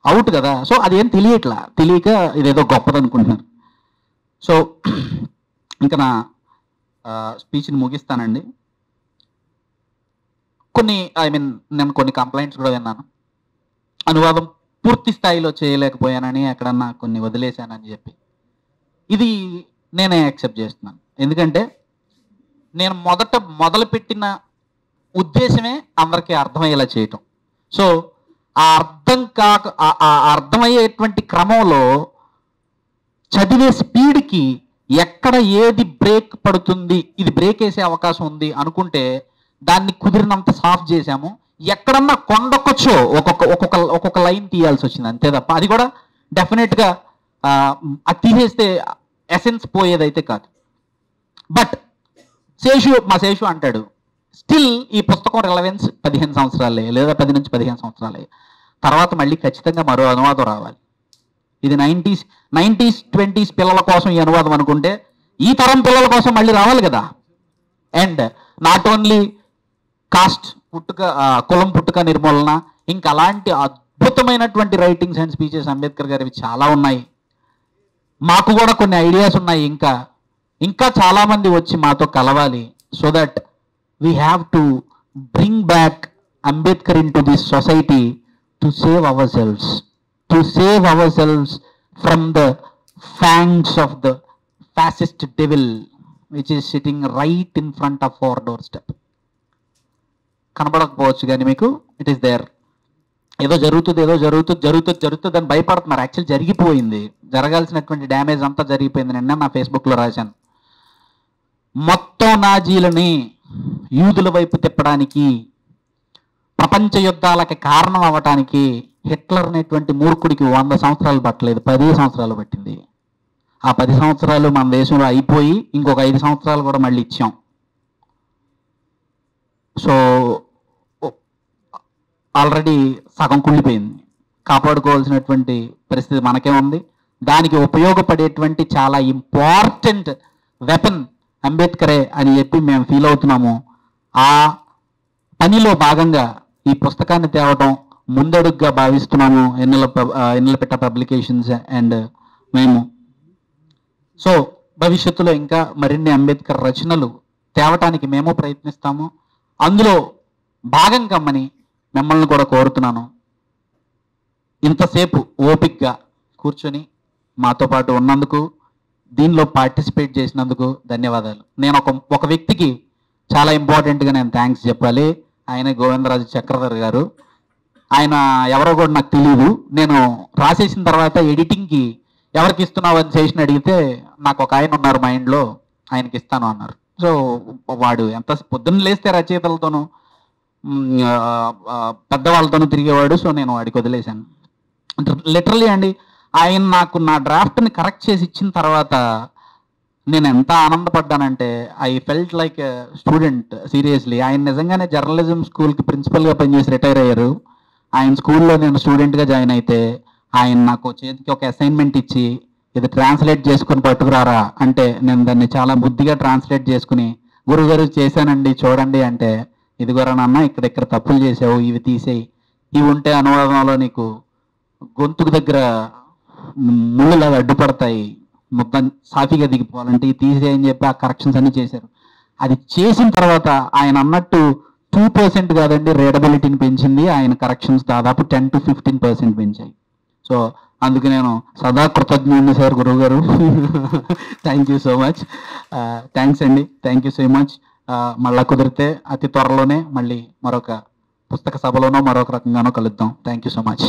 అవుట్ కదా. సో అదేం తెలియక ఇదేదో గొప్పది అనుకుంటున్నాను. సో ఇంకా నా స్పీచ్ని ముగిస్తానండి. నేను కొన్ని కంప్లైంట్స్ కూడా విన్నాను. అనువాదం పూర్తి స్థాయిలో చేయలేకపోయానని, ఎక్కడన్నా కొన్ని వదిలేశానని చెప్పి. ఇది నేనే యాక్సెప్ట్ చేస్తున్నాను. ఎందుకంటే నేను మొదలుపెట్టిన ఉద్దేశమే అందరికీ అర్థమయ్యేలా చేయటం. సో ఆ అర్థమయ్యేటువంటి క్రమంలో చదివే స్పీడ్కి ఎక్కడ ఏది బ్రేక్ పడుతుంది, ఇది బ్రేక్ వేసే అవకాశం ఉంది అనుకుంటే దాన్ని కుదిరినంత సాఫ్ చేశాము. ఎక్కడన్నా కొండకొచ్చో ఒక్కొక్క లైన్ తీయాల్సి వచ్చింది, అంతే తప్ప అది కూడా డెఫినెట్గా అది తీసేస్తే ఎసెన్స్ పోయేదైతే కాదు. బట్ మా శేషు అంటాడు, స్టిల్ ఈ పుస్తకం రిలవెన్స్ 15 సంవత్సరాలే, లేదా 10 నుంచి 15 సంవత్సరాలే తర్వాత మళ్ళీ ఖచ్చితంగా మరో అనువాదం రావాలి. ఇది 90s 20s పిల్లల కోసం ఈ అనువాదం అనుకుంటే, ఈ తరం పిల్లల కోసం మళ్ళీ రావాలి కదా. అండ్ నాట్ ఓన్లీ కాస్ట్ కులం పుట్టుక నిర్మూలన, ఇంకా అలాంటి అద్భుతమైనటువంటి రైటింగ్స్ అండ్ స్పీచెస్ అంబేద్కర్ గారివి చాలా ఉన్నాయి. మాకు కూడా కొన్ని ఐడియాస్ ఉన్నాయి. ఇంకా చాలామంది వచ్చి మాతో కలవాలి. So that we have to bring back Ambedkar in to this society to save hour selves from the fangs of the fascist devil which is sitting right in front of our doorstep. కనబడకపోవచ్చు కానీ మీకు it is there. ఏదో జరుగుతుంది అని భయపడుతున్నారు. Actual జరిగిపోయింది. జరగాల్సినటువంటి damage అంతా జరిగిపోయింది. నిన్న నా ఫేస్బుక్లో రాశాను. మొత్తం నాజీలని యూదుల వైపు తిప్పడానికి, ప్రపంచ యుద్ధాలకి కారణం అవ్వటానికి హిట్లర్ అనేటువంటి మూర్ఖుడికి 100 సంవత్సరాలు పట్టలేదు, 10 సంవత్సరాలు పట్టింది. ఆ 10 సంవత్సరాలు మన దేశంలో అయిపోయి ఇంకొక 5 సంవత్సరాలు కూడా మళ్ళీ ఇచ్చాం. సో ఆల్రెడీ సగం కుళ్ళిపోయింది. కాపాడుకోవాల్సినటువంటి పరిస్థితి మనకే ఉంది. దానికి ఉపయోగపడేటువంటి చాలా ఇంపార్టెంట్ వెపన్ అంబేద్కరే అని చెప్పి మేము ఫీల్ అవుతున్నాము. ఆ పనిలో భాగంగా ఈ పుస్తకాన్ని తేవటం ముందడుగ్గా భావిస్తున్నాము ఎన్నెలపెట్ట పబ్లికేషన్స్ అండ్ మేము. సో భవిష్యత్తులో ఇంకా మరిన్ని అంబేద్కర్ రచనలు తేవటానికి మేము ప్రయత్నిస్తాము. అందులో భాగం కమ్మని మిమ్మల్ని కూడా కోరుతున్నాను. ఇంతసేపు ఓపిక్గా కూర్చొని మాతో పాటు ఉన్నందుకు, దీనిలో పార్టిసిపేట్ చేసినందుకు ధన్యవాదాలు. నేను ఒక వ్యక్తికి చాలా ఇంపార్టెంట్గా నేను థ్యాంక్స్ చెప్పాలి. ఆయన గోవిందరాజు చక్రధర్ గారు. ఆయన ఎవరో కూడా నాకు తెలియదు. నేను రాసేసిన తర్వాత ఎడిటింగ్కి ఎవరికి ఇస్తున్నావు అని చేసిన అడిగితే నాకు ఒక ఆయన ఉన్నారు మైండ్లో, ఆయనకి ఇస్తాను అన్నారు. సో వాడు ఎంత పొద్దున్న లేస్తే రచయితలతోనూ పెద్దవాళ్ళతోనూ తిరిగేవాడు. సో నేను వాడికి వదిలేశాను. లిటరలీ అండి, ఆయన నాకు నా డ్రాఫ్ట్ని కరెక్ట్ చేసి ఇచ్చిన తర్వాత నేను ఎంత ఆనందపడ్డానంటే I felt like student. Seriously, ఆయన నిజంగానే జర్నలిజం స్కూల్కి ప్రిన్సిపల్గా పనిచేసి రిటైర్ అయ్యారు. ఆయన స్కూల్లో నేను స్టూడెంట్గా జాయిన్ అయితే ఆయన నాకు చేతికి ఒక అసైన్మెంట్ ఇచ్చి ఇది ట్రాన్స్లేట్ చేసుకుని పట్టుకురారా అంటే నేను దాన్ని చాలా బుద్ధిగా ట్రాన్స్లేట్ చేసుకుని గురుగారు చేశానండి చూడండి అంటే, ఇదిగోరా నాన్న ఇక్కడ తప్పులు చేసావు, ఇవి తీసేయి, ఇవి ఉంటే అనువాదంలో నీకు గొంతుకు దగ్గర ముళ్ళులాగా అడ్డుపడతాయి, మొత్తం సాఫీగా దిగిపోవాలంటే ఇది తీసేయని చెప్పి ఆ కరెక్షన్స్ అన్ని చేశారు. అది చేసిన తర్వాత ఆయన అన్నట్టు 2% కాదండి రీడబిలిటీని పెంచింది. ఆయన కరెక్షన్స్ దాదాపు 10 to 15% పెంచాయి. సో అందుకు నేను సదా కృతజ్ఞుడిని సార్ గురువు గారు. Thank you so much. Thanks అండి. Thank you so much. మళ్ళా కుదిరితే అతి త్వరలోనే మళ్ళీ మరొక పుస్తక సభలోనో మరొక రకంగానో కలుద్దాం. Thank you so much.